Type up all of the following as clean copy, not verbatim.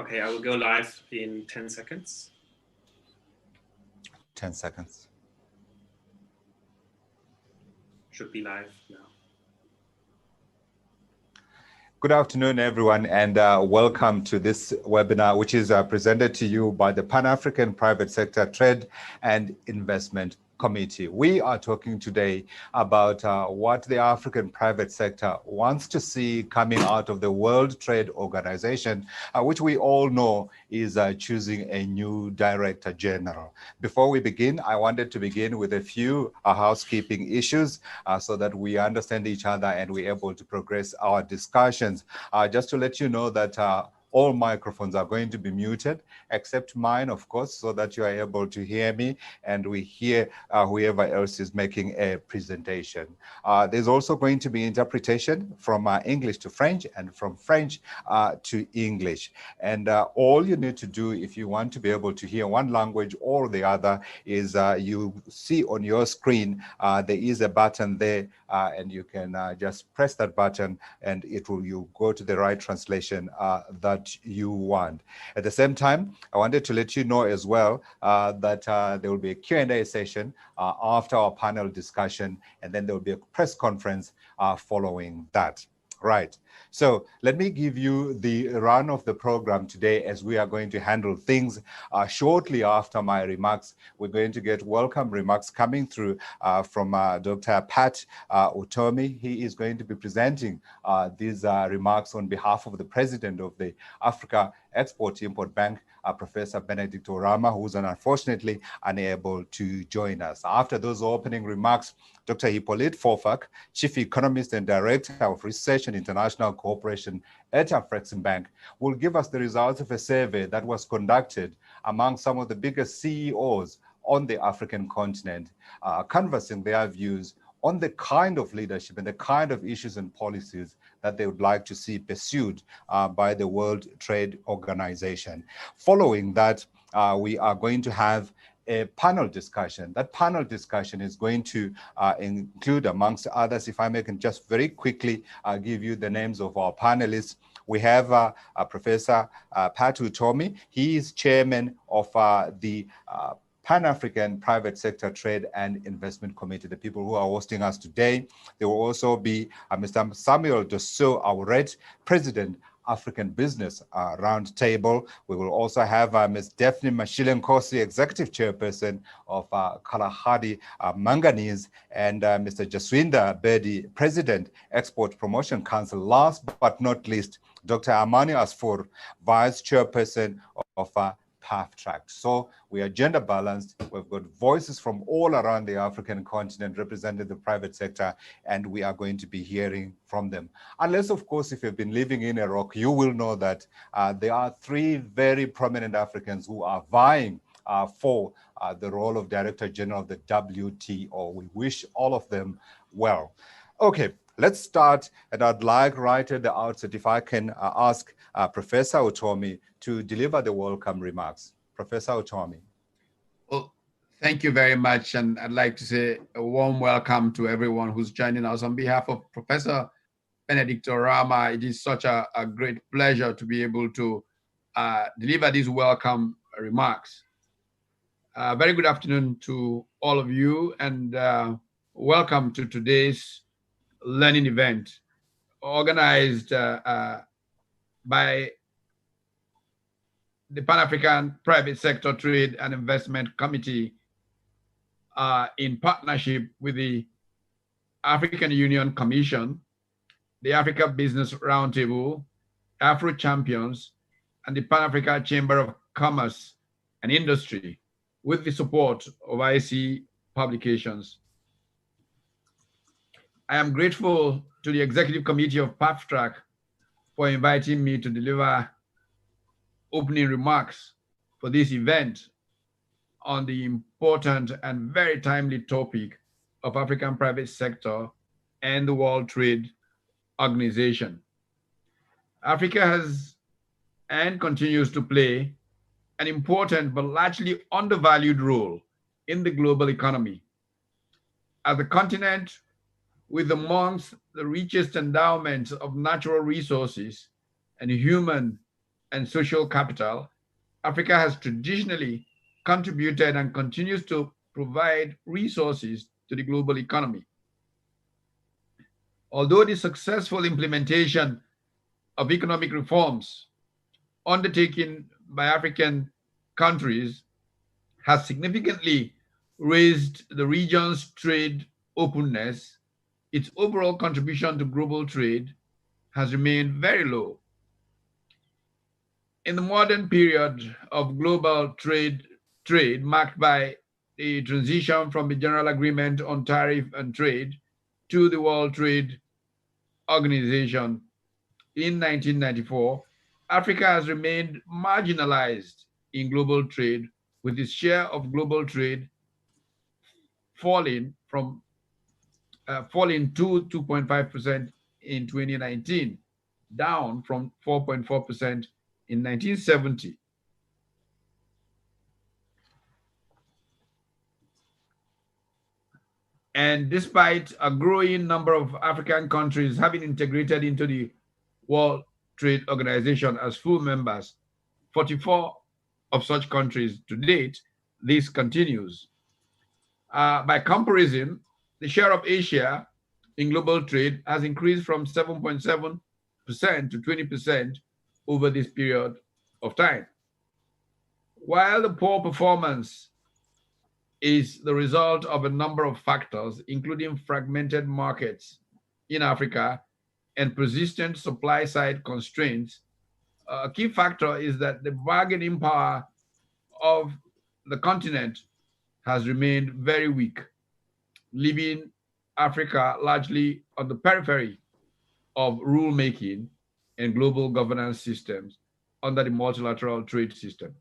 Okay, I will go live in 10 seconds. 10 seconds. Should be live now. Good afternoon, everyone, and welcome to this webinar, which is presented to you by the Pan-African Private Sector Trade and Investment Committee. We are talking today about what the African private sector wants to see coming out of the World Trade Organization, which we all know is choosing a new director general. Before we begin, I wanted to begin with a few housekeeping issues so that we understand each other and we're able to progress our discussions. Just to let you know that all microphones are going to be muted, except mine, of course, so that you are able to hear me and we hear whoever else is making a presentation. There's also going to be interpretation from English to French and from French to English. And all you need to do if you want to be able to hear one language or the other is you see on your screen, there is a button there and you can just press that button and you go to the right translation that you want. At the same time, I wanted to let you know as well that there will be a Q&A session after our panel discussion, and then there will be a press conference following that. Right. So let me give you the run of the program today as we are going to handle things. Shortly after my remarks, we're going to get welcome remarks coming through from Dr. Pat Utomi. He is going to be presenting these remarks on behalf of the president of the Africa Export-Import Bank, Professor Benedict Orama, who's unfortunately unable to join us. After those opening remarks, Dr. Hippolyte Fofak, Chief Economist and Director of Research and International Cooperation at Afreximbank, will give us the results of a survey that was conducted among some of the biggest CEOs on the African continent, canvassing their views on the kind of leadership and the kind of issues and policies that they would like to see pursued by the World Trade Organization. Following that, we are going to have a panel discussion. That panel discussion is going to include, amongst others, if I may can just very quickly give you the names of our panelists. We have Professor Pat Utomi. He is chairman of the Pan-African Private Sector Trade and Investment Committee, the people who are hosting us today. There will also be Mr. Samuel Dosso Auret, President, African Business Roundtable. We will also have Ms. Daphne Mashilenkosi, Executive Chairperson of Kalahari Manganese, and Mr. Jaswinder Bedi, President, Export Promotion Council. Last but not least, Dr. Amani Asfour, Vice Chairperson of PAFTRAC. So we are gender balanced. We've got voices from all around the African continent representing the private sector, and we are going to be hearing from them. Unless, of course, if you've been living in Iraq, you will know that there are three very prominent Africans who are vying for the role of Director General of the WTO. We wish all of them well. Okay. Let's start, and I'd like right at the outset, if I can ask Professor Utomi to deliver the welcome remarks. Professor Utomi. Well, thank you very much, and I'd like to say a warm welcome to everyone who's joining us. On behalf of Professor Benedict Orama, it is such a great pleasure to be able to deliver these welcome remarks. Very good afternoon to all of you, and welcome to today's learning event organized by the Pan-African Private Sector Trade and Investment Committee in partnership with the African Union Commission, the Africa Business Roundtable, Afro Champions, and the Pan-Africa Chamber of Commerce and Industry, with the support of IC Publications. I am grateful to the Executive Committee of PAFTRAC for inviting me to deliver opening remarks for this event on the important and very timely topic of African private sector and the World Trade Organization. Africa has and continues to play an important but largely undervalued role in the global economy. As a continent with amongst the richest endowments of natural resources and human and social capital, Africa has traditionally contributed and continues to provide resources to the global economy. Although the successful implementation of economic reforms undertaken by African countries has significantly raised the region's trade openness, its overall contribution to global trade has remained very low. In the modern period of global trade marked by the transition from the General Agreement on Tariff and Trade to the World Trade Organization in 1994, Africa has remained marginalized in global trade, with its share of global trade falling to 2.5% in 2019, down from 4.4% in 1970. And despite a growing number of African countries having integrated into the World Trade Organization as full members, 44 of such countries to date, this continues. By comparison, the share of Asia in global trade has increased from 7.7% to 20% over this period of time. While the poor performance is the result of a number of factors, including fragmented markets in Africa and persistent supply-side constraints, a key factor is that the bargaining power of the continent has remained very weak, leaving Africa largely on the periphery of rulemaking and global governance systems under the multilateral trade system.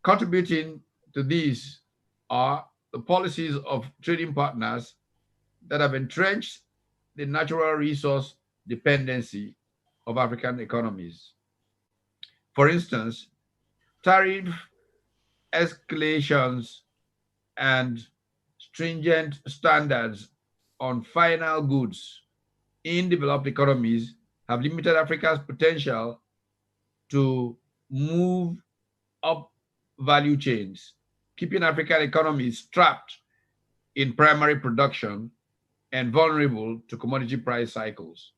Contributing to these are the policies of trading partners that have entrenched the natural resource dependency of African economies. For instance, tariff escalations and stringent standards on final goods in developed economies have limited Africa's potential to move up value chains, keeping African economies trapped in primary production and vulnerable to commodity price cycles.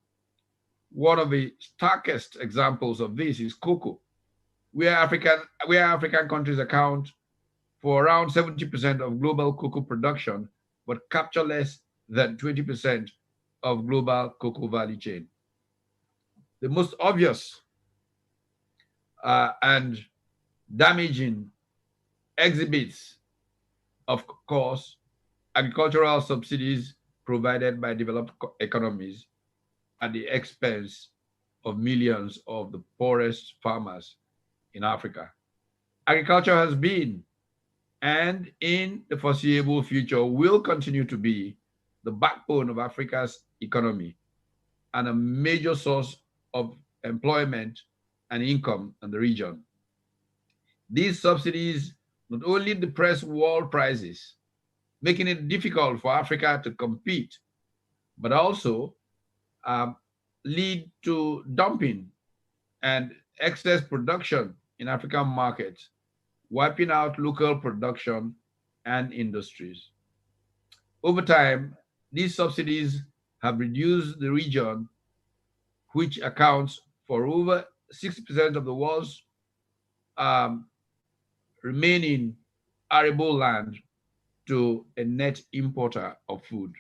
One of the starkest examples of this is cocoa, where African countries account for around 70% of global cocoa production, but capture less than 20% of global cocoa value chain. The most obvious and damaging exhibits, of course, agricultural subsidies provided by developed economies at the expense of millions of the poorest farmers in Africa. Agriculture has been, and in the foreseeable future will continue to be, the backbone of Africa's economy and a major source of employment and income in the region. These subsidies not only depress world prices, making it difficult for Africa to compete, but also lead to dumping and excess production in African markets, wiping out local production and industries. Over time, these subsidies have reduced the region, which accounts for over 60% of the world's remaining arable land, to a net importer of food.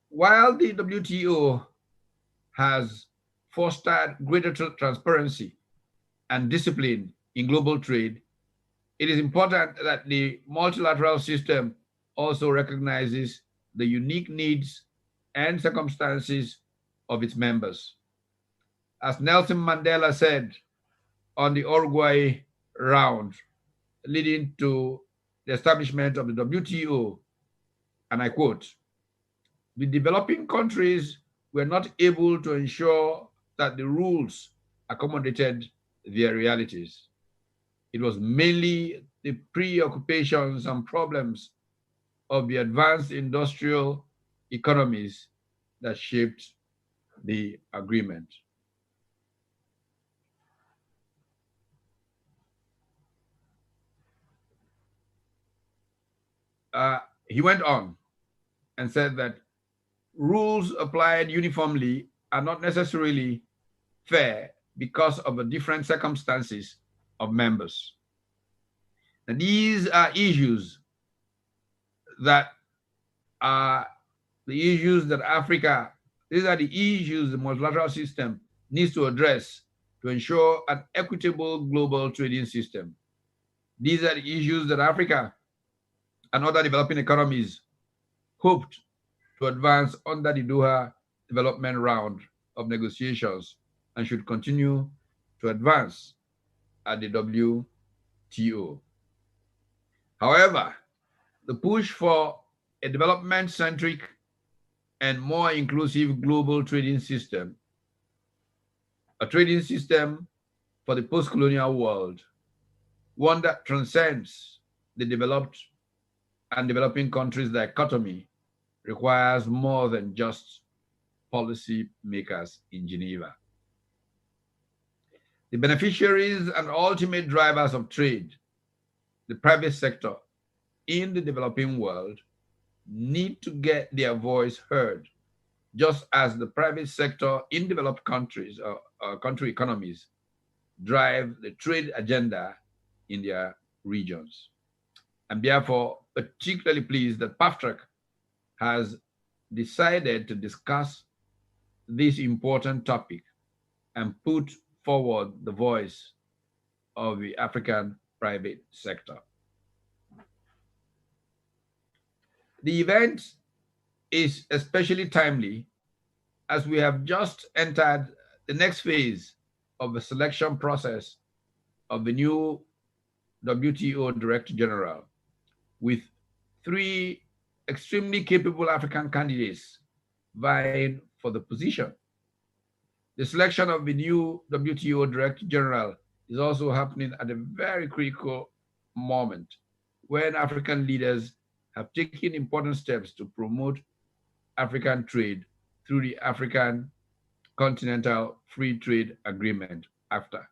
While the WTO has fostered greater transparency and discipline in global trade, it is important that the multilateral system also recognizes the unique needs and circumstances of its members. As Nelson Mandela said on the Uruguay round, leading to the establishment of the WTO, and I quote, "The developing countries were not able to ensure that the rules accommodated their realities. It was mainly the preoccupations and problems of the advanced industrial economies that shaped the agreement." he went on and said that rules applied uniformly are not necessarily fair because of the different circumstances of members. And these are issues that are the issues that these are the issues the multilateral system needs to address to ensure an equitable global trading system. These are the issues that Africa and other developing economies hoped to advance under the Doha development round of negotiations and should continue to advance at the WTO. However, the push for a development-centric and more inclusive global trading system, a trading system for the post-colonial world, one that transcends the developed and developing countries' dichotomy, requires more than just policy makers in Geneva. The beneficiaries and ultimate drivers of trade, the private sector in the developing world, need to get their voice heard, just as the private sector in developed countries or country economies drive the trade agenda in their regions. I'm therefore particularly pleased that PAFTRAC has decided to discuss this important topic and put forward the voice of the African private sector. The event is especially timely as we have just entered the next phase of the selection process of the new WTO Director General, with 3 extremely capable African candidates vying for the position. The selection of the new WTO Director General is also happening at a very critical moment when African leaders have taken important steps to promote African trade through the African Continental Free Trade Agreement, AFTA,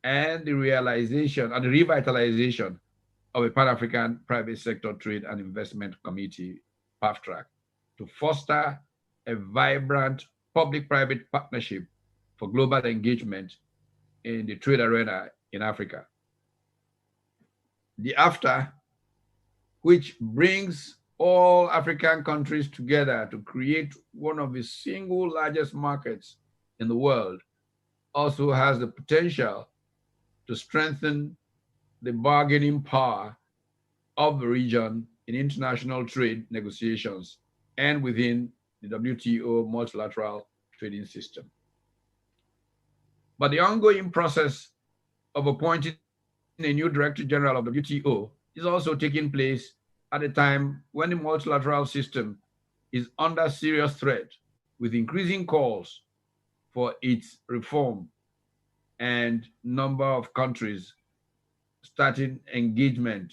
and the realization and the revitalization of a Pan-African Private Sector Trade and Investment Committee, PAFTRAC, to foster a vibrant public-private partnership for global engagement in the trade arena in Africa. The AFTA, which brings all African countries together to create one of the single largest markets in the world, also has the potential to strengthen the bargaining power of the region in international trade negotiations and within the WTO multilateral trading system. But the ongoing process of appointing a new Director General of WTO is also taking place at a time when the multilateral system is under serious threat, with increasing calls for its reform and number of countries starting engagement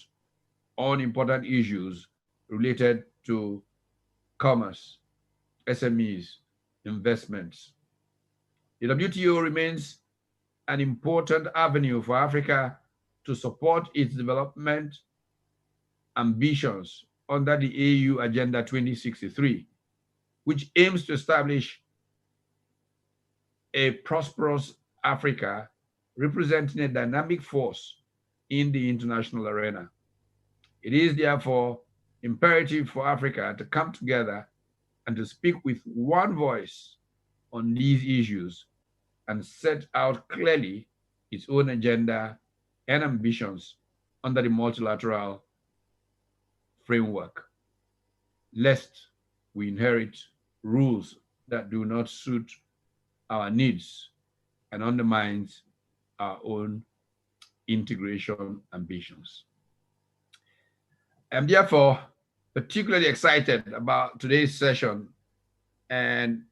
on important issues related to commerce, SMEs, investments. The WTO remains an important avenue for Africa to support its development ambitions under the AU Agenda 2063, which aims to establish a prosperous Africa representing a dynamic force in the international arena. It is therefore imperative for Africa to come together and to speak with one voice on these issues and set out clearly its own agenda and ambitions under the multilateral framework, lest we inherit rules that do not suit our needs and undermines our own integration ambitions. I'm therefore particularly excited about today's session and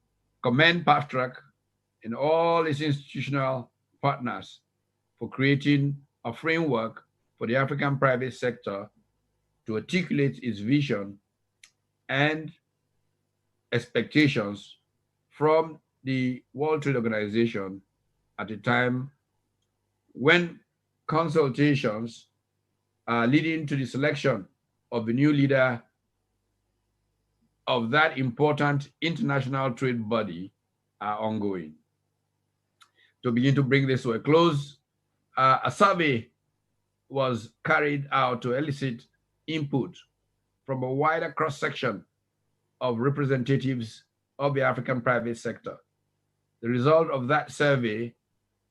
commend PAFTRAC and all its institutional partners for creating a framework for the African private sector to articulate its vision and expectations from the World Trade Organization at a time when consultations are leading to the selection of the new leader of that important international trade body are ongoing. To begin to bring this to a close, a survey was carried out to elicit input from a wider cross-section of representatives of the African private sector. The result of that survey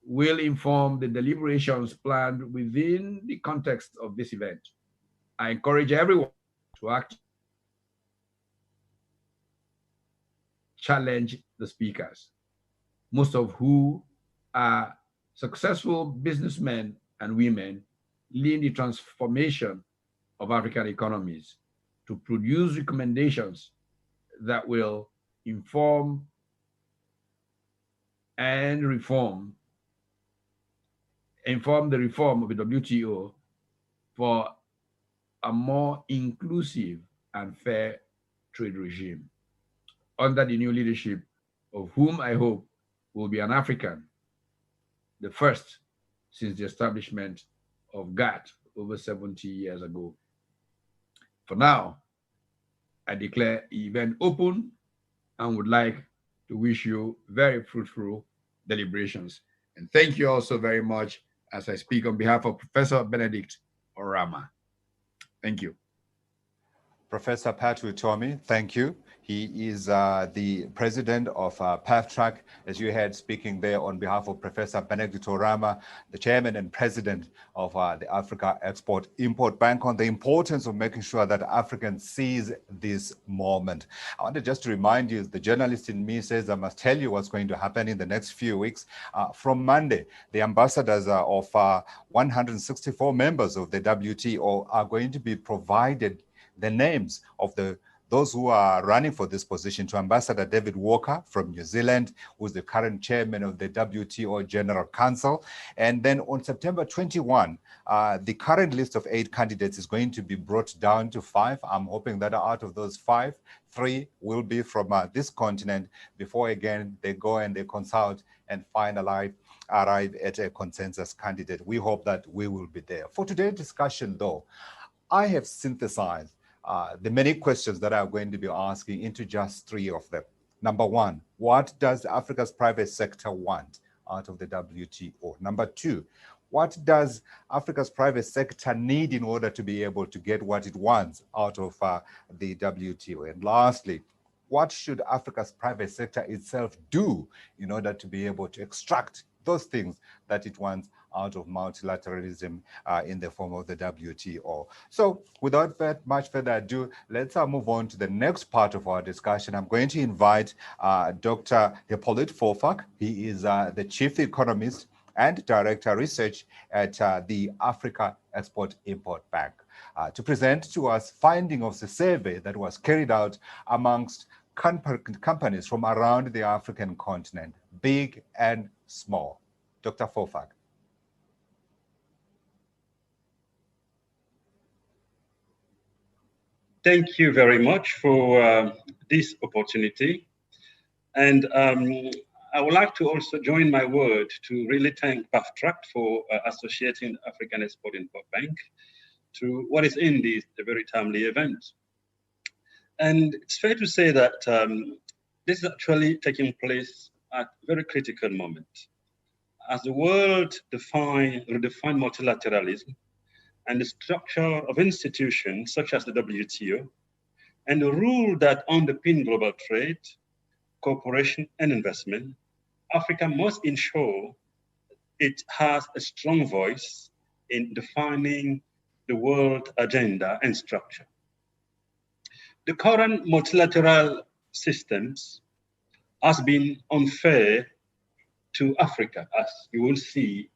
will inform the deliberations planned within the context of this event. I encourage everyone to act, challenge the speakers, most of who are successful businessmen and women leading the transformation of African economies, to produce recommendations that will inform and the reform of the WTO for a more inclusive and fair trade regime under the new leadership of whom I hope will be an African, the first since the establishment of GATT over 70 years ago. For now, I declare the event open and would like to wish you very fruitful deliberations. And thank you also very much as I speak on behalf of Professor Benedict Orama. Thank you. Professor Patrick Tommy, thank you. He is the president of PAFTRAC, as you heard speaking there on behalf of Professor Benedict Orama, the chairman and president of the Africa Export-Import Bank, on the importance of making sure that Africans seize this moment. I wanted just to remind you, the journalist in me says I must tell you what's going to happen in the next few weeks. From Monday, the ambassadors of 164 members of the WTO are going to be provided the names of those who are running for this position to Ambassador David Walker from New Zealand, who's the current chairman of the WTO General Council. And then on September 21, the current list of 8 candidates is going to be brought down to 5. I'm hoping that out of those 5, 3 will be from this continent before, again, they go and they consult and finalize, arrive at a consensus candidate. We hope that we will be there. For today's discussion, though, I have synthesized the many questions that I'm going to be asking into just 3 of them. Number 1, what does Africa's private sector want out of the WTO? Number 2, what does Africa's private sector need in order to be able to get what it wants out of the WTO? And lastly, what should Africa's private sector itself do in order to be able to extract those things that it wants out of multilateralism in the form of the WTO? So without much further ado, let's move on to the next part of our discussion. I'm going to invite Dr. Hippolyte Fofak. He is the Chief Economist and Director of Research at the Africa Export-Import Bank to present to us findings of the survey that was carried out amongst companies from around the African continent, big and small. Dr. Fofak. Thank you very much for this opportunity. And I would like to also join my word to really thank PAFTRAC for associating the African Export-Import Bank to what is indeed a very timely event. And it's fair to say that this is actually taking place at a very critical moment. As the world redefine multilateralism and the structure of institutions such as the WTO and the rule that underpin global trade, cooperation and investment, Africa must ensure it has a strong voice in defining the world agenda and structure. The current multilateral systems has been unfair to Africa, as you will see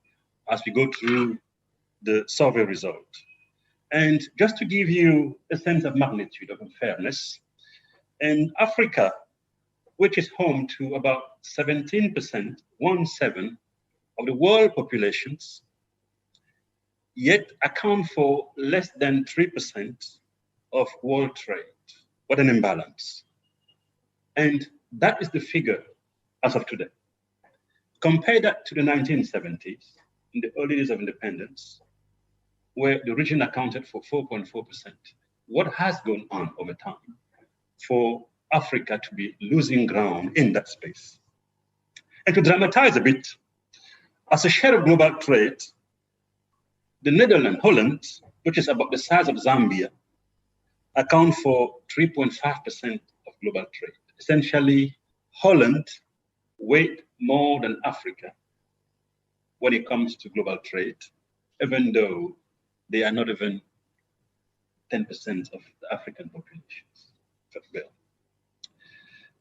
as we go through the survey result. And just to give you a sense of magnitude of unfairness, in Africa, which is home to about 17%, 1/7 of the world populations, yet account for less than 3% of world trade. What an imbalance. And that is the figure as of today. Compare that to the 1970s, in the early days of independence, where the region accounted for 4.4%. what has gone on over time for Africa to be losing ground in that space. And to dramatize a bit, as a share of global trade, the Netherlands, Holland, which is about the size of Zambia, account for 3.5% of global trade. Essentially, Holland weighs more than Africa when it comes to global trade, even though they are not even 10% of the African populations.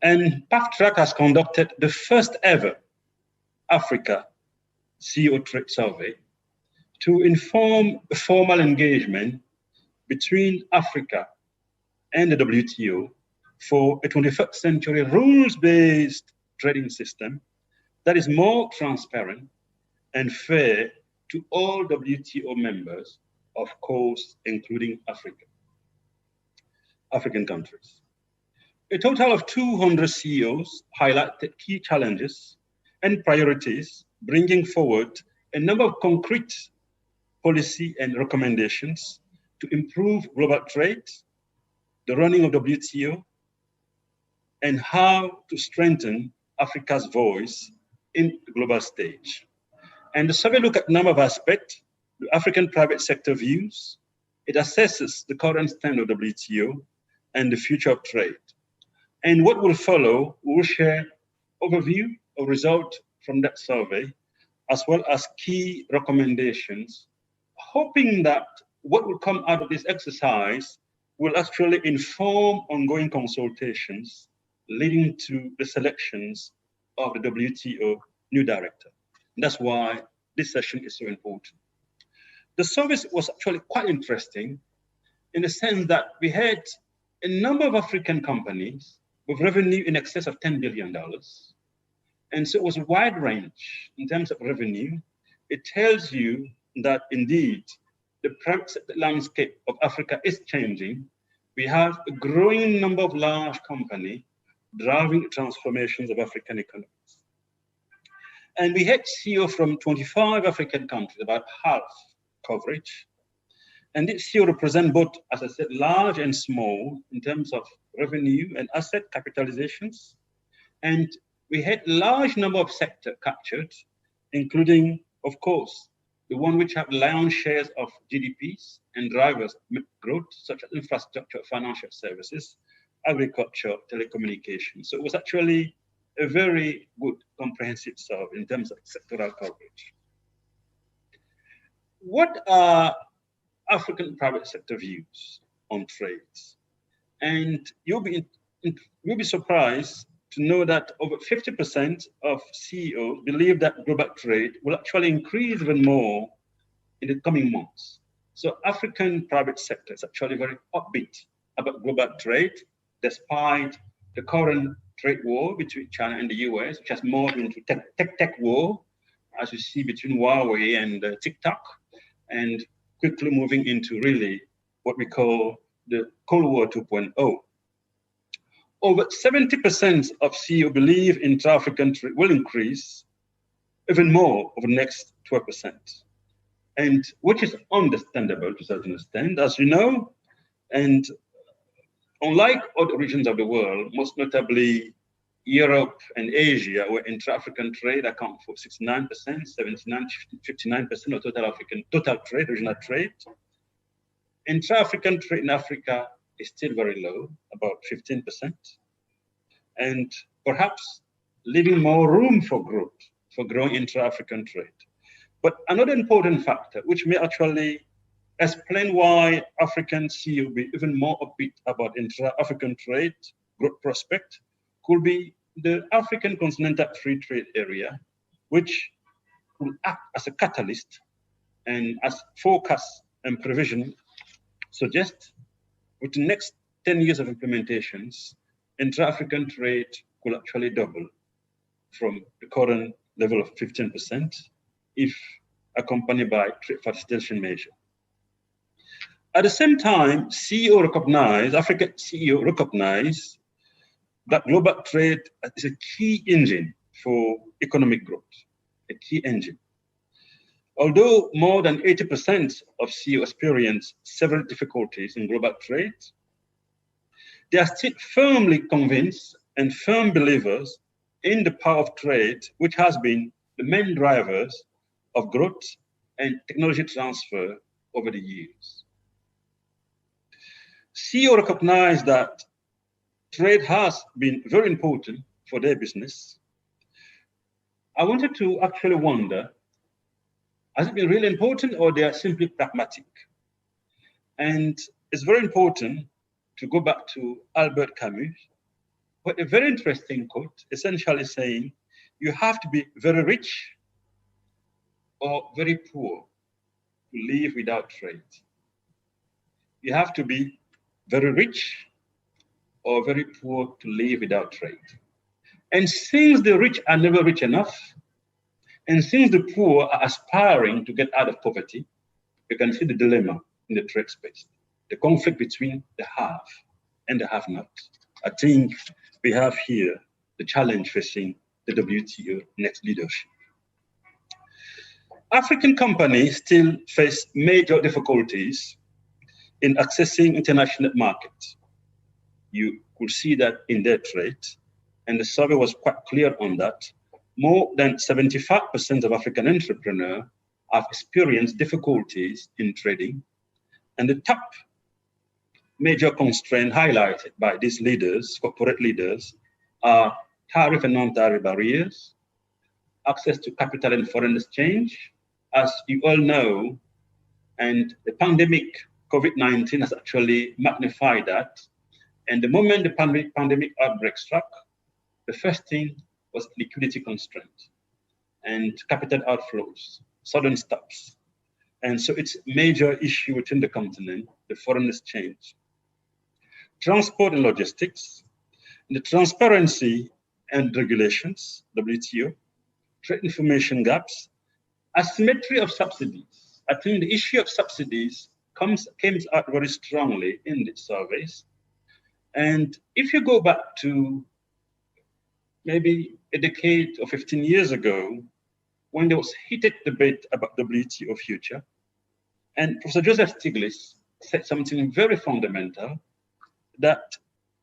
And PAFTRAC has conducted the first ever Africa CEO trade survey to inform a formal engagement between Africa and the WTO for a 21st century rules-based trading system that is more transparent and fair to all WTO members, of course, including African countries. A total of 200 CEOs highlighted key challenges and priorities, bringing forward a number of concrete policy and recommendations to improve global trade, the running of WTO, and how to strengthen Africa's voice in the global stage. And the survey looked at a number of aspects: the African private sector views, it assesses the current stand of WTO and the future of trade. And what will follow, we will share overview of results from that survey, as well as key recommendations, hoping that what will come out of this exercise will actually inform ongoing consultations leading to the selections of the WTO new director. And that's why this session is so important. The service was actually quite interesting in the sense that we had a number of African companies with revenue in excess of $10 billion. And so it was a wide range in terms of revenue. It tells you that indeed the private sector landscape of Africa is changing. We have a growing number of large companies driving transformations of African economies. And we had CEO from 25 African countries, about half coverage. And this CEO represents both, as I said, large and small in terms of revenue and asset capitalizations. And we had a large number of sectors captured, including, of course, the one which have lion's shares of GDPs and drivers growth, such as infrastructure, financial services, agriculture, telecommunications. So it was actually a very good comprehensive survey in terms of sectoral coverage. What are African private sector views on trades? And you'll be surprised to know that over 50% of CEOs believe that global trade will actually increase even more in the coming months. So African private sector is actually very upbeat about global trade, despite the current trade war between China and the US, which has morphed into tech war, as you see between Huawei and TikTok, and quickly moving into really what we call the Cold War 2.0. Over 70% of CEO believe intra-African trade will increase even more over the next 12%. And which is understandable to a certain extent, as you know, and unlike other regions of the world, most notably Europe and Asia, where intra-African trade account for 69%, 79, 59% of total trade, regional trade. Intra-African trade in Africa is still very low, about 15%, and perhaps leaving more room for growth, for growing intra-African trade. But another important factor, which may actually explain why African CEO will be even more upbeat about intra-African trade growth prospect, could be the African Continental Free Trade Area, which will act as a catalyst and as forecast and provision suggest with the next 10 years of implementations, intra-African trade could actually double from the current level of 15% if accompanied by trade facilitation measure. At the same time, African CEO recognize that global trade is a key engine for economic growth, a key engine. Although more than 80% of CEOs experience several difficulties in global trade, they are still firmly convinced and firm believers in the power of trade, which has been the main drivers of growth and technology transfer over the years. CEO recognize that trade has been very important for their business. I wanted to actually wonder, has it been really important or they are simply pragmatic? And it's very important to go back to Albert Camus, but a very interesting quote, essentially saying, you have to be very rich or very poor to live without trade. You have to be very rich or very poor to live without trade. And since the rich are never rich enough, and since the poor are aspiring to get out of poverty, you can see the dilemma in the trade space, the conflict between the have and the have-not. I think we have here the challenge facing the WTO next leadership. African companies still face major difficulties in accessing international markets. You could see that in their trade, and the survey was quite clear on that. More than 75% of African entrepreneurs have experienced difficulties in trading, and the top major constraint highlighted by these leaders, corporate leaders, are tariff and non-tariff barriers, access to capital and foreign exchange. As you all know, and the pandemic, COVID-19 has actually magnified that. And the moment the pandemic outbreak struck, the first thing was liquidity constraints and capital outflows, sudden stops. And so it's a major issue within the continent, the foreign exchange. Transport and logistics, the transparency and regulations, WTO, trade information gaps, asymmetry of subsidies. I think the issue of subsidies came out very strongly in the surveys. And if you go back to maybe a decade or 15 years ago, when there was heated debate about WTO future, and Professor Joseph Stiglitz said something very fundamental, that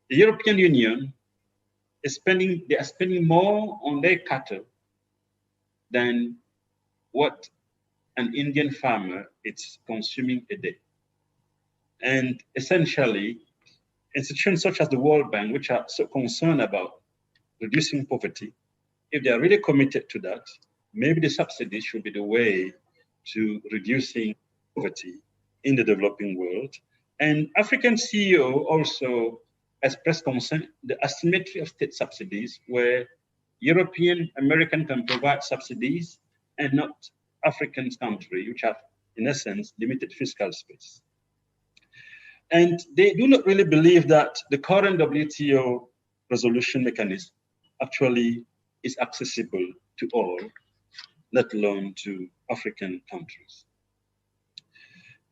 the European Union is they are spending more on their cattle than what an Indian farmer is consuming a day. And essentially, institutions such as the World Bank, which are so concerned about reducing poverty, if they are really committed to that, maybe the subsidies should be the way to reducing poverty in the developing world. And African CEO also expressed concern the asymmetry of state subsidies, where European, American can provide subsidies and not African countries, which have, in essence, limited fiscal space. And they do not really believe that the current WTO resolution mechanism actually is accessible to all, let alone to African countries.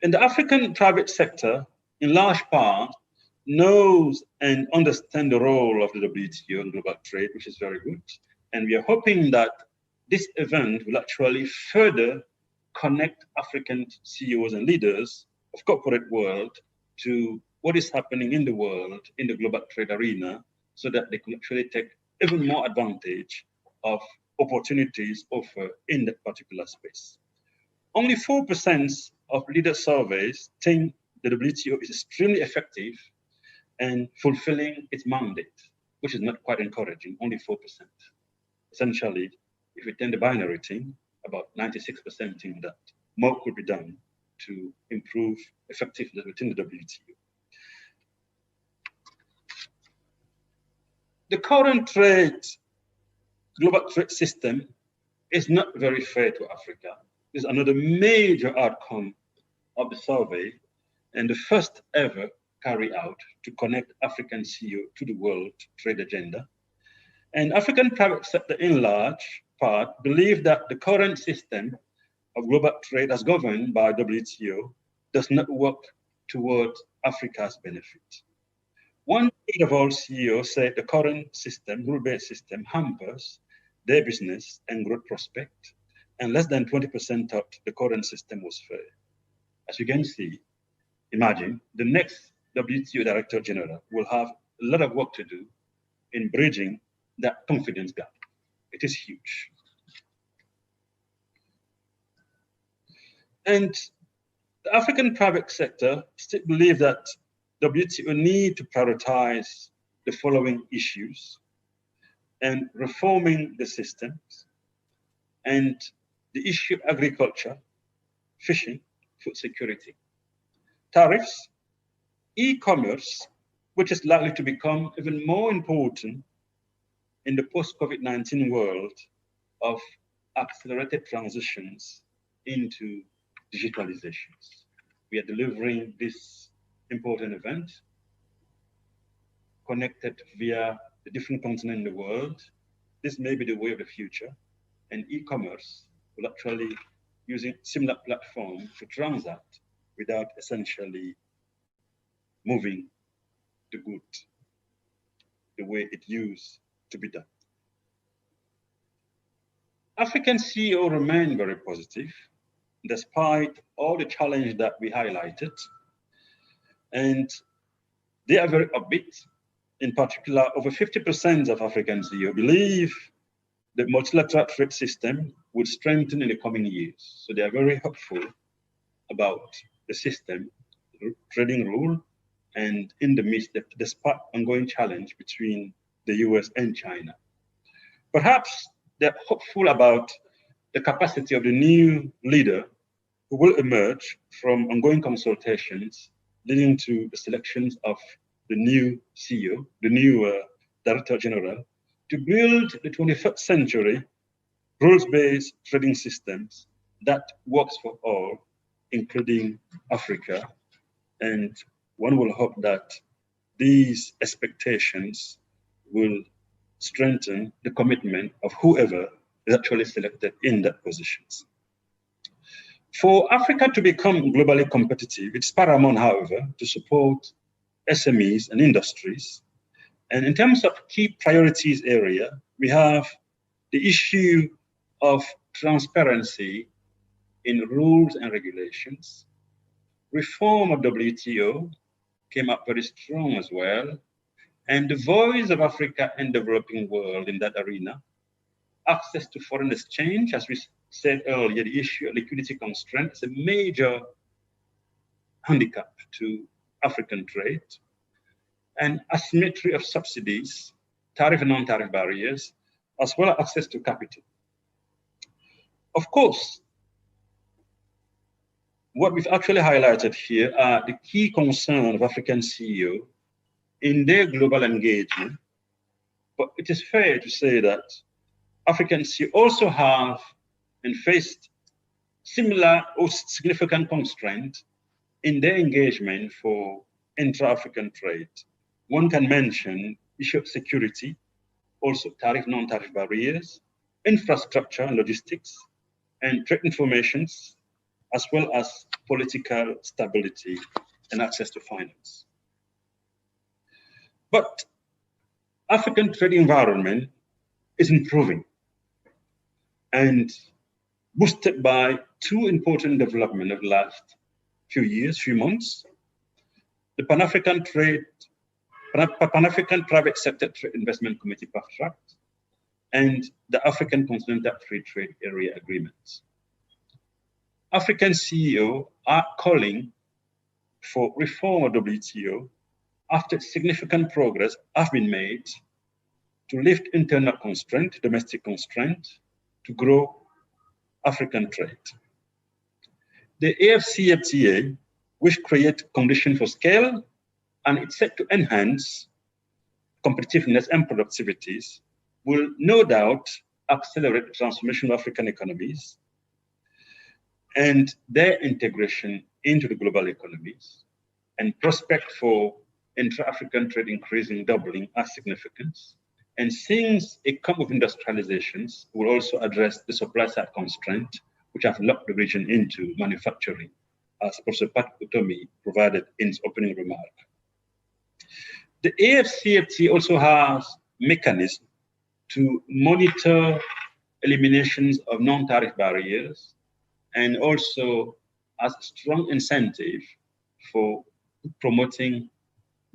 And the African private sector, in large part, knows and understands the role of the WTO in global trade, which is very good. And we are hoping that this event will actually further connect African CEOs and leaders of corporate world to what is happening in the world, in the global trade arena, so that they can actually take even more advantage of opportunities offered in that particular space. Only 4% of leader surveys think the WTO is extremely effective and fulfilling its mandate, which is not quite encouraging, only 4%. Essentially, if we tend the binary thing, about 96% think that more could be done to improve effectiveness within the WTO. The current global trade system is not very fair to Africa. This is another major outcome of the survey and the first ever carry out to connect African CEO to the world trade agenda. And African private sector in large part believe that the current system of global trade as governed by WTO does not work towards Africa's benefit. One third of all CEOs say the current system, rule-based system, hampers their business and growth prospect. and less than 20% thought the current system was fair. As you can see, imagine the next WTO Director General will have a lot of work to do in bridging that confidence gap. It is huge. And the African private sector still believe that WTO need to prioritize the following issues: and reforming the systems, and the issue of agriculture, fishing, food security, tariffs, e-commerce, which is likely to become even more important in the post-COVID-19 world of accelerated transitions into digitalizations. We are delivering this important event connected via the different continents in the world. This may be the way of the future, and e-commerce will actually using similar platform to transact without essentially moving the good the way it used to be done. African CEO remain very positive despite all the challenge that we highlighted, and they are very upbeat. In particular, over 50% of African CEO believe the multilateral trade system would strengthen in the coming years. So they are very hopeful about the system, the trading rule, and in the midst, despite ongoing challenge between the US and China. Perhaps they're hopeful about the capacity of the new leader who will emerge from ongoing consultations leading to the selections of the new CEO, the new Director General, to build the 21st century rules-based trading systems that works for all, including Africa. And one will hope that these expectations will strengthen the commitment of whoever is actually selected in that positions. For Africa to become globally competitive, it's paramount, however, to support SMEs and industries. And in terms of key priorities area, we have the issue of transparency in rules and regulations. Reform of WTO came up very strong as well. And the voice of Africa and developing world in that arena. Access to foreign exchange, as we said earlier, the issue of liquidity constraints is a major handicap to African trade, and asymmetry of subsidies, tariff and non-tariff barriers, as well as access to capital. Of course, what we've actually highlighted here are the key concerns of African CEO in their global engagement, but it is fair to say that African CEO also have and faced similar or significant constraints in their engagement for intra-African trade. One can mention issue of security, also tariff, non-tariff barriers, infrastructure and logistics, and trade informations, as well as political stability and access to finance. But African trade environment is improving and boosted by two important developments of the last few months. The Pan-African Private Sector Trade Investment Committee PAF-tract and the African Continental Free Trade Area Agreements. African CEO are calling for reform of WTO after significant progress has been made to lift internal constraint, domestic constraint, to grow African trade. The AFCFTA, which create conditions for scale, and it's set to enhance competitiveness and productivities, will no doubt accelerate the transformation of African economies and their integration into the global economies, and prospect for intra-African trade increasing, doubling as significance. And since a come of industrializations will also address the supply side constraint, which have locked the region into manufacturing, as Professor Pat Utomi provided in his opening remark. The AFCFTA also has mechanisms to monitor eliminations of non-tariff barriers, and also as a strong incentive for promoting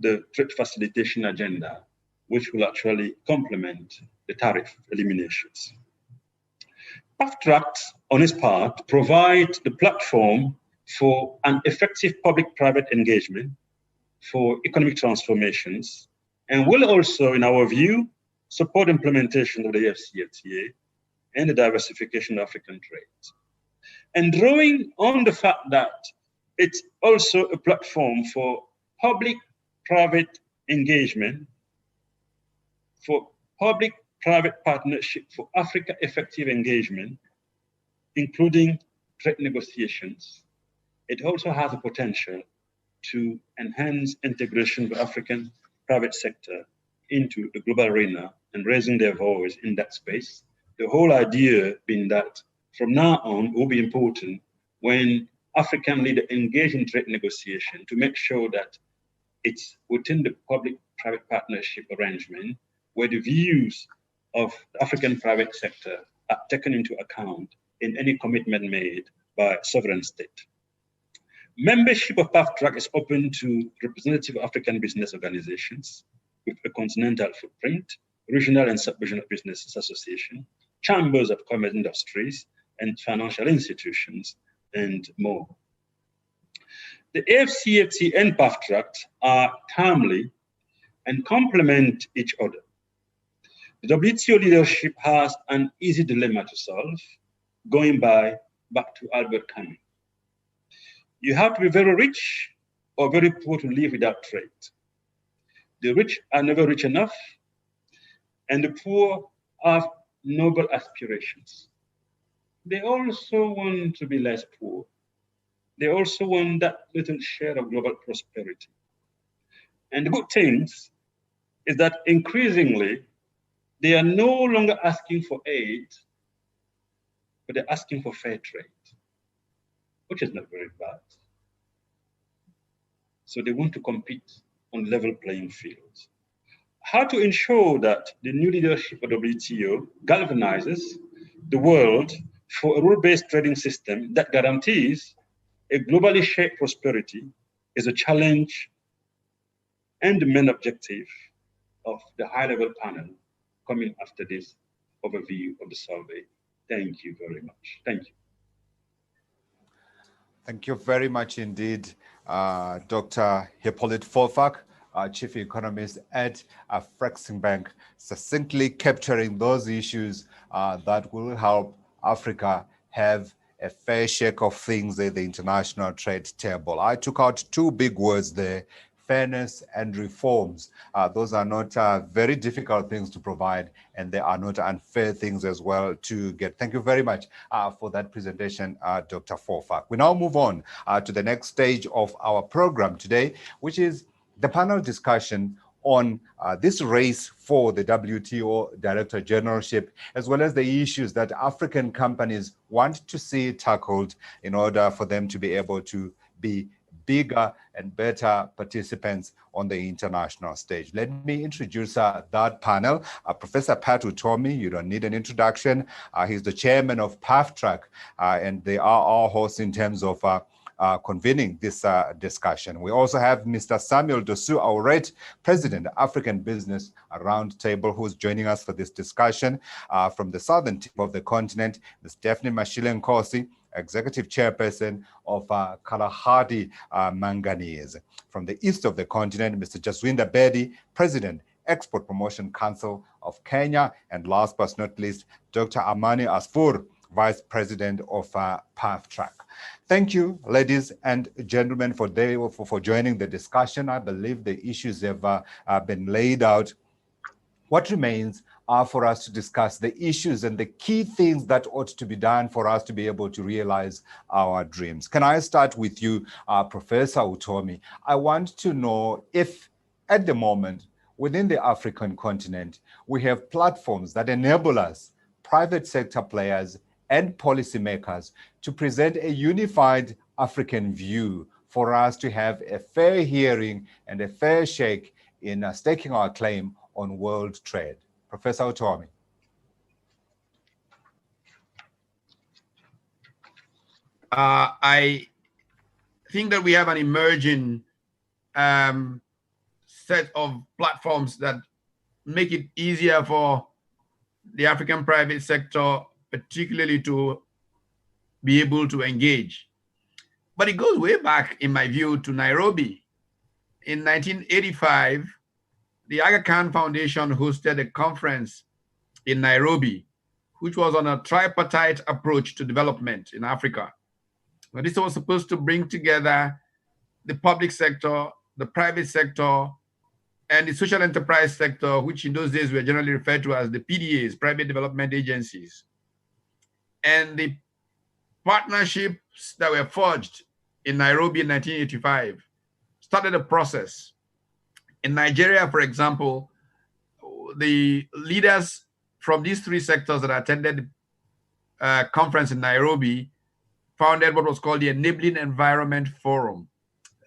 the trade facilitation agenda, which will actually complement the tariff eliminations. PAFTRACT, on its part, provides the platform for an effective public-private engagement for economic transformations, and will also, in our view, support implementation of the AFCFTA and the diversification of African trade. And drawing on the fact that it's also a platform for public-private engagement, for public-private partnership for Africa effective engagement, including trade negotiations, it also has a potential to enhance integration of the African private sector into the global arena and raising their voice in that space. The whole idea being that from now on, it will be important when African leaders engage in trade negotiation to make sure that it's within the public-private partnership arrangement where the views of the African private sector are taken into account in any commitment made by a sovereign state. Membership of PAFTRACT is open to representative African business organizations with a continental footprint, regional and sub-regional business associations, chambers of commerce industries, and financial institutions, and more. The AFCFTA and PAFTRACT are timely and complement each other. The WTO leadership has an easy dilemma to solve, going back to Albert Camus. You have to be very rich or very poor to live without trade. The rich are never rich enough, and the poor have noble aspirations. They also want to be less poor. They also want that little share of global prosperity. And the good thing is that increasingly, they are no longer asking for aid, but they're asking for fair trade, which is not very bad. So they want to compete on level playing fields. How to ensure that the new leadership of WTO galvanizes the world for a rule-based trading system that guarantees a globally shared prosperity is a challenge and the main objective of the high-level panel coming after this overview of the survey. Thank you very much. Thank you. Thank you very much indeed, Dr. Hippolyte Folfak, Chief Economist at Afreximbank, succinctly capturing those issues that will help Africa have a fair shake of things at the international trade table. I took out two big words there: fairness and reforms. Those are not very difficult things to provide, and they are not unfair things as well to get. Thank you very much for that presentation, Dr. Folfak. We now move on to the next stage of our program today, which is the panel discussion on this race for the WTO Director Generalship, as well as the issues that African companies want to see tackled in order for them to be able to be bigger and better participants on the international stage. Let me introduce that panel. Professor Pat Utomi, you don't need an introduction. He's the chairman of PAFTRACT, and they are our hosts in terms of convening this discussion. We also have Mr. Samuel Dosu Auret, President, African Business Roundtable, who's joining us for this discussion. From the southern tip of the continent, Ms. Daphne Mashile Nkosi, Executive Chairperson of Kalahari Manganese. From the east of the continent, Mr. Jaswinda Bedi, President, Export Promotion Council of Kenya. And last but not least, Dr. Amani Asfour, Vice President of PAFTRACT. Thank you, ladies and gentlemen, for joining the discussion. I believe the issues have been laid out. What remains are for us to discuss the issues and the key things that ought to be done for us to be able to realize our dreams. Can I start with you, Professor Utomi? I want to know if, at the moment, within the African continent, we have platforms that enable us, private sector players and policymakers, to present a unified African view for us to have a fair hearing and a fair shake in staking our claim on world trade. Professor Utomi. I think that we have an emerging set of platforms that make it easier for the African private sector, particularly, to be able to engage. But it goes way back, in my view, to Nairobi. In 1985, the Aga Khan Foundation hosted a conference in Nairobi, which was on a tripartite approach to development in Africa. But this was supposed to bring together the public sector, the private sector, and the social enterprise sector, which in those days were generally referred to as the PDAs, private development agencies. And the partnerships that were forged in Nairobi in 1985 started a process. In Nigeria, for example, the leaders from these three sectors that attended the conference in Nairobi founded what was called the Enabling Environment Forum.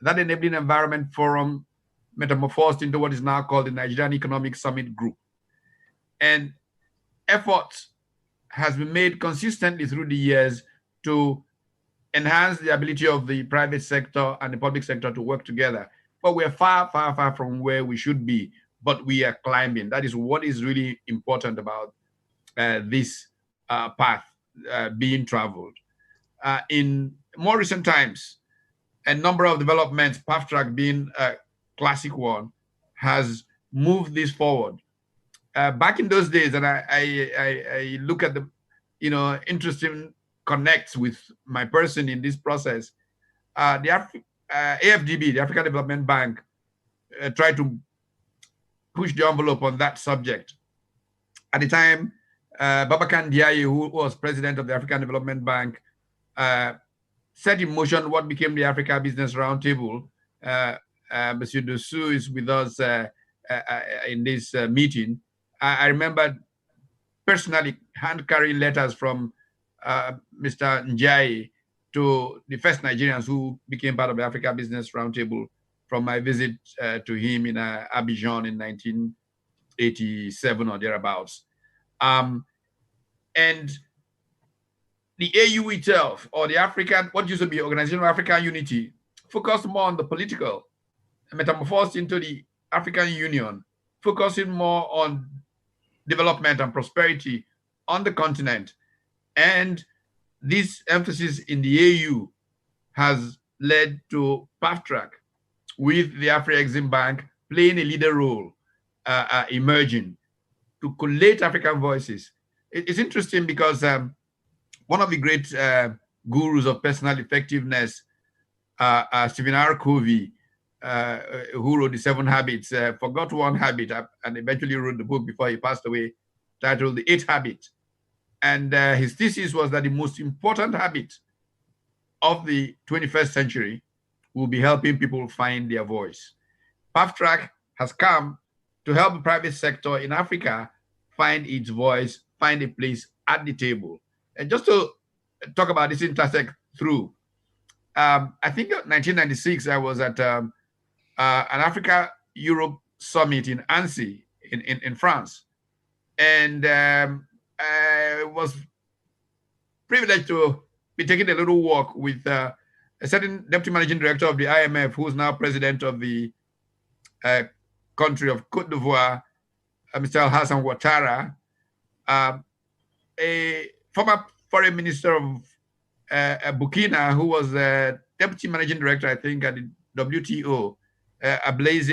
That Enabling Environment Forum metamorphosed into what is now called the Nigerian Economic Summit Group. And effort has been made consistently through the years to enhance the ability of the private sector and the public sector to work together. But we're far, far, far from where we should be, but we are climbing. That is what is really important about this path being traveled. In more recent times, a number of developments, PathTrack being a classic one, has moved this forward. Back in those days, and I look at the interesting connects with my person in this process, the AFDB, the African Development Bank, tried to push the envelope on that subject. At the time, Babakan Diaye, who was president of the African Development Bank, set in motion what became the Africa Business Roundtable. Monsieur Dessous is with us in this meeting. I remember personally hand-carrying letters from Mr. Njai to the first Nigerians who became part of the Africa Business Roundtable from my visit to him in Abidjan in 1987 or thereabouts. And the AU itself, or the African, what used to be Organization of African Unity, focused more on the political, metamorphosed into the African Union, focusing more on development and prosperity on the continent. And this emphasis in the AU has led to PathTrack, with the Afreximbank playing a leader role, emerging to collate African voices. It's interesting because one of the great gurus of personal effectiveness, Stephen R. Covey, who wrote the 7 Habits, forgot one habit and eventually wrote the book before he passed away, titled The 8th Habit. And his thesis was that the most important habit of the 21st century will be helping people find their voice. PathTrack has come to help the private sector in Africa find its voice, find a place at the table. And just to talk about this intersect through, I think in 1996, I was at an Africa-Europe summit in Annecy in France. And I was privileged to be taking a little walk with a certain deputy managing director of the IMF, who is now president of the country of Cote d'Ivoire, Mr. Hassan Ouattara, a former foreign minister of Burkina, who was deputy managing director, I think, at the WTO, Ablaise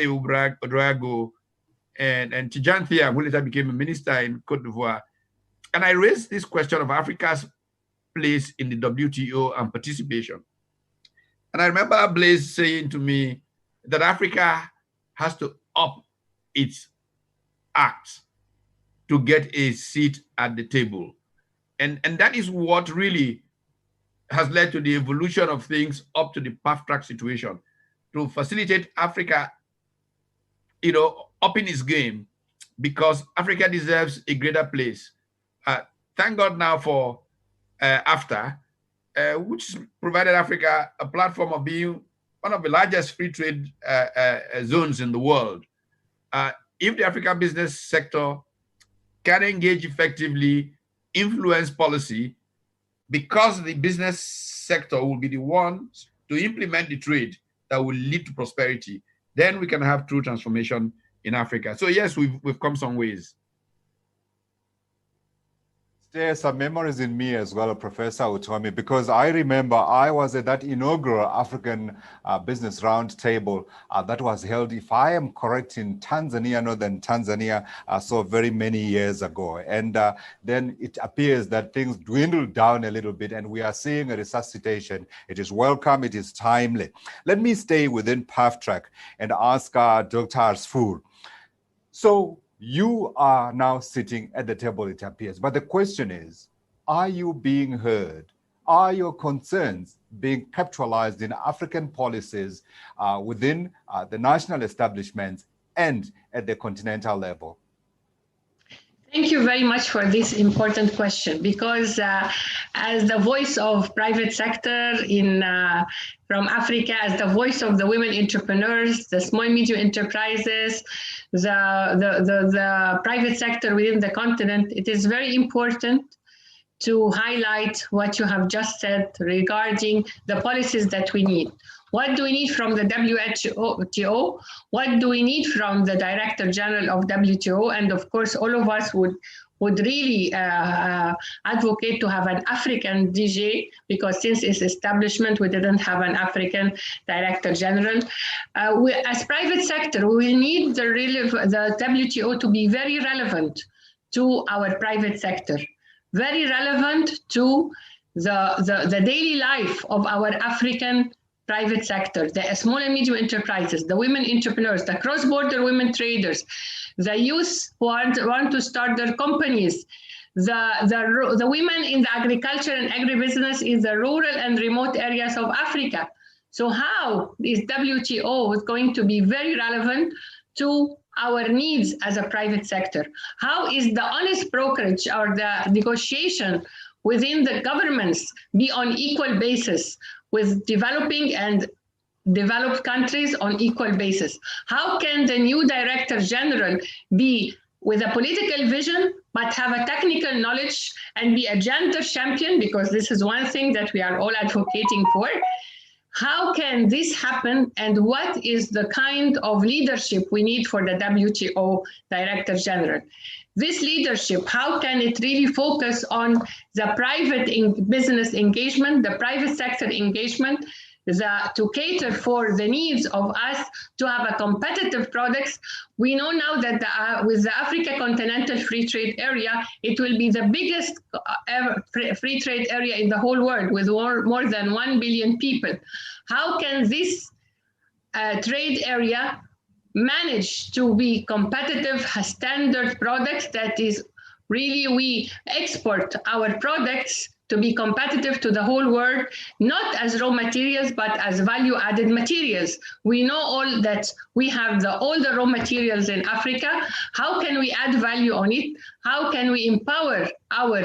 Ouedraogo, and Tidjane Thiam, who later became a minister in Cote d'Ivoire. And I raised this question of Africa's place in the WTO and participation. And I remember Ablaise saying to me that Africa has to up its act to get a seat at the table. And that is what really has led to the evolution of things up to the PathTrack situation, to facilitate Africa, upping its game, because Africa deserves a greater place. Thank God now for AFTA, which provided Africa a platform of being one of the largest free trade zones in the world. If the African business sector can engage effectively, influence policy, because the business sector will be the ones to implement the trade that will lead to prosperity. Then we can have true transformation in Africa. So yes, we've come some ways. There's some memories in me as well, Professor Utomi, because I remember I was at that inaugural African Business Roundtable that was held, if I am correct, in Tanzania, northern Tanzania, so very many years ago. And then it appears that things dwindled down a little bit and we are seeing a resuscitation. It is welcome, it is timely. Let me stay within PAFTRAC and ask Dr. Asfour. So, you are now sitting at the table, it appears. But the question is, are you being heard? Are your concerns being capitalized in African policies within the national establishments and at the continental level? Thank you very much for this important question, because as the voice of private sector from Africa, as the voice of the women entrepreneurs, the small medium enterprises, the private sector within the continent, it is very important to highlight what you have just said regarding the policies that we need. What do we need from the WTO? What do we need from the Director General of WTO? And of course, all of us would really advocate to have an African DG, because since its establishment, we didn't have an African Director General. As private sector, we need the WTO to be very relevant to our private sector, very relevant to the daily life of our African private sector, the small and medium enterprises, the women entrepreneurs, the cross-border women traders, the youth who want to start their companies, the women in the agriculture and agribusiness in the rural and remote areas of Africa. So how is WTO going to be very relevant to our needs as a private sector? How is the honest brokerage or the negotiation within the governments be on equal basis with developing and developed countries on equal basis? How can the new Director General be with a political vision, but have a technical knowledge and be a gender champion? Because this is one thing that we are all advocating for. How can this happen, and what is the kind of leadership we need for the WTO Director General? This leadership, how can it really focus on the private business engagement, the private sector engagement, to cater for the needs of us to have a competitive products? We know now that with the Africa Continental Free Trade Area, it will be the biggest ever free trade area in the whole world with more than 1 billion people. How can this trade area manage to be competitive, has standard products that is really, we export our products to be competitive to the whole world, not as raw materials, but as value-added materials. We know all that we have all the raw materials in Africa. How can we add value on it? How can we empower our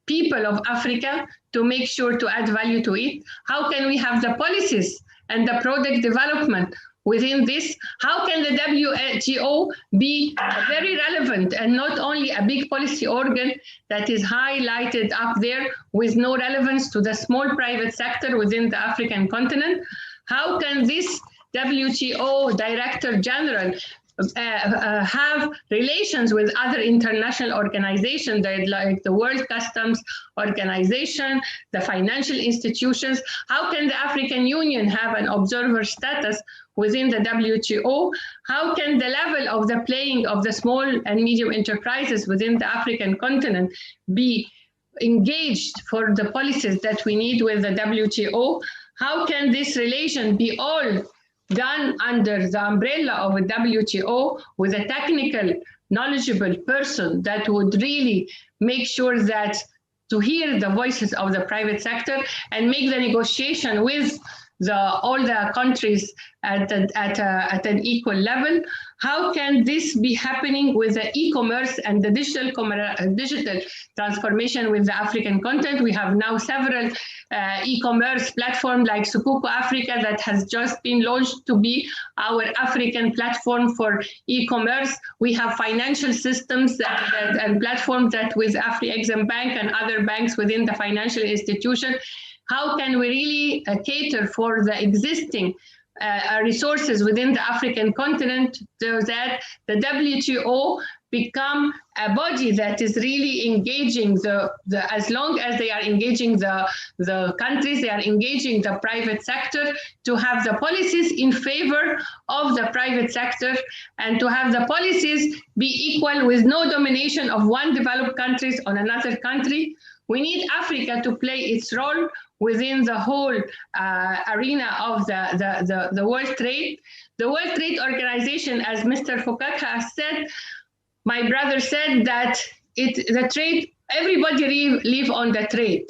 people of Africa to make sure to add value to it? How can we have the policies and the product development within this? How can the WTO be very relevant and not only a big policy organ that is highlighted up there with no relevance to the small private sector within the African continent? How can this WTO Director General have relations with other international organizations like the World Customs Organization, the financial institutions? How can the African Union have an observer status within the WTO? How can the level of the playing of the small and medium enterprises within the African continent be engaged for the policies that we need with the WTO? How can this relation be all done under the umbrella of a WTO with a technical, knowledgeable person that would really make sure that to hear the voices of the private sector and make the negotiation with all the countries at an equal level? How can this be happening with the e-commerce and the digital transformation with the African continent? We have now several e-commerce platforms like Sukuku Africa that has just been launched to be our African platform for e-commerce. We have financial systems and platforms that with Afreximbank and other banks within the financial institution How can we really cater for the existing resources within the African continent so that the WTO become a body that is really engaging as long as they are engaging the countries, they are engaging the private sector to have the policies in favor of the private sector and to have the policies be equal with no domination of one developed countries on another country. We need Africa to play its role within the whole arena of the world trade. The World Trade Organization, as Mr. Fukaka has said, my brother said that the trade, everybody live on the trade,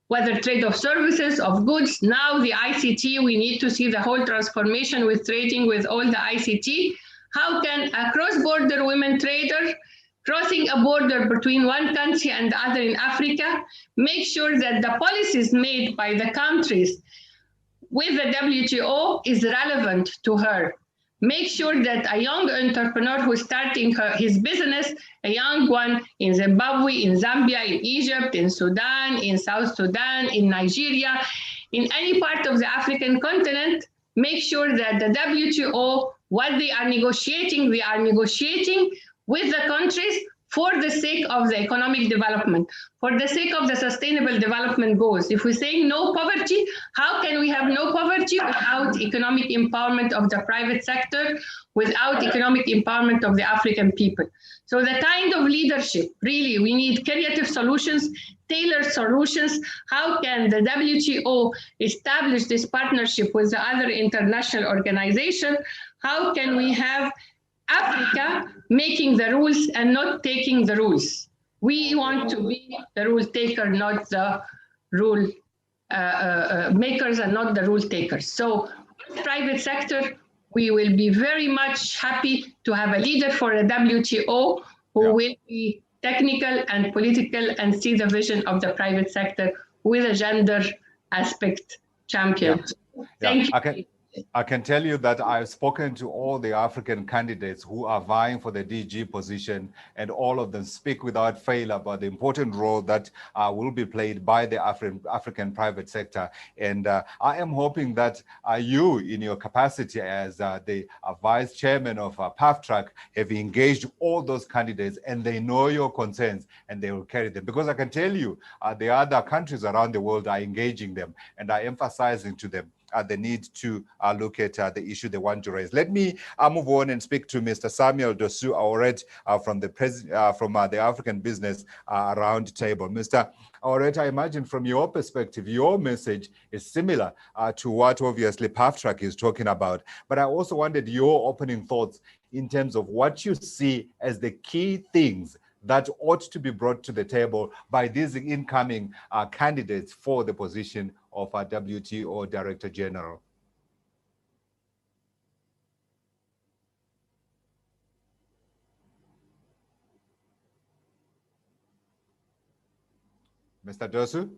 whether trade of services, of goods. Now the ICT, we need to see the whole transformation with trading with all the ICT. How can a cross-border women trader crossing a border between one country and the other in Africa, make sure that the policies made by the countries with the WTO is relevant to her. Make sure that a young entrepreneur who's starting his business, a young one in Zimbabwe, in Zambia, in Egypt, in Sudan, in South Sudan, in Nigeria, in any part of the African continent, make sure that the WTO, what they are negotiating with the countries for the sake of the economic development, for the sake of the sustainable development goals. If we say no poverty, how can we have no poverty without economic empowerment of the private sector, without economic empowerment of the African people? So the kind of leadership, really, we need creative solutions, tailored solutions. How can the WTO establish this partnership with the other international organizations? How can we have Africa making the rules and not taking the rules? We want to be the rule taker, not the rule makers and not the rule takers. So private sector, we will be very much happy to have a leader for the WTO who will be technical and political and see the vision of the private sector with a gender aspect champion. Thank you. I can tell you that I've spoken to all the African candidates who are vying for the DG position, and all of them speak without fail about the important role that will be played by the African private sector. And I am hoping that you, in your capacity as the vice chairman of PAFTRAC, have engaged all those candidates and they know your concerns and they will carry them. Because I can tell you, the other countries around the world are engaging them and are emphasizing to them the need to look at the issue they want to raise. Let me move on and speak to Mr. Samuel Dosu Aoret from the African Business Roundtable. Mr. Aoret, I imagine from your perspective, your message is similar to what obviously PAFTRAC is talking about. But I also wanted your opening thoughts in terms of what you see as the key things that ought to be brought to the table by these incoming candidates for the position of our WTO Director General. Mr. Dosu?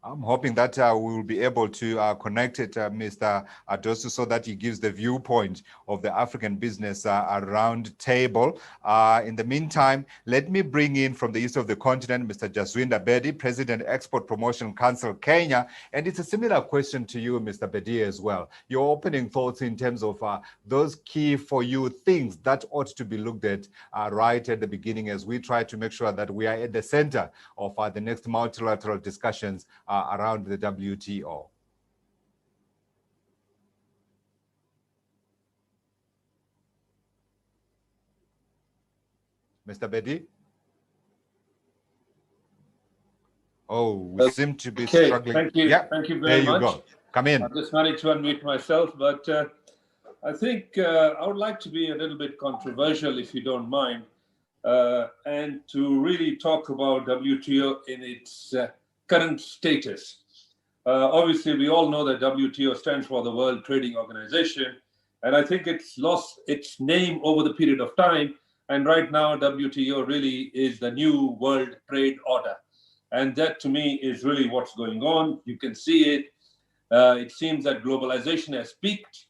I'm hoping that we will be able to connect it, Mr. Dosu, so that he gives the viewpoint of the African Business Roundtable. In the meantime, let me bring in from the east of the continent, Mr. Jaswinda Bedi, President, Export Promotion Council, Kenya. And it's a similar question to you, Mr. Bedi, as well. Your opening thoughts in terms of those key for you things that ought to be looked at right at the beginning as we try to make sure that we are at the center of the next multilateral discussions around the WTO. Mr. Bedi? Oh, we seem to be struggling. Thank you. Yeah, thank you very much. There you go. Come in. I just managed to unmute myself, but I think I would like to be a little bit controversial, if you don't mind, and to really talk about WTO in its current status. Obviously, we all know that WTO stands for the World Trading Organization, and I think it's lost its name over the period of time. And right now, WTO really is the new world trade order. And that, to me, is really what's going on. You can see it. It seems that globalization has peaked.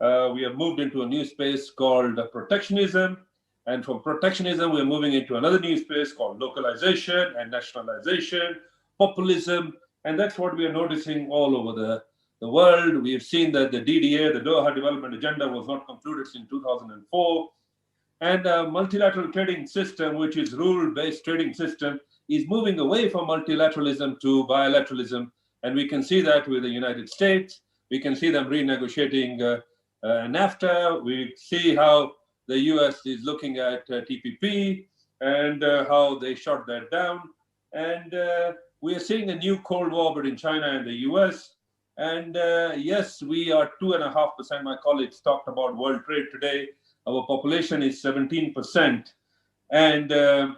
We have moved into a new space called protectionism. And from protectionism, we're moving into another new space called localization and nationalization, populism. And that's what we are noticing all over the world. We have seen that the DDA, the Doha Development Agenda, was not concluded since 2004. And a multilateral trading system, which is rule-based trading system, is moving away from multilateralism to bilateralism. And we can see that with the United States. We can see them renegotiating NAFTA. We see how the US is looking at TPP and how they shut that down. And we are seeing a new Cold War between China and the US. And yes, we are 2.5%. My colleagues talked about world trade today. Our population is 17%. And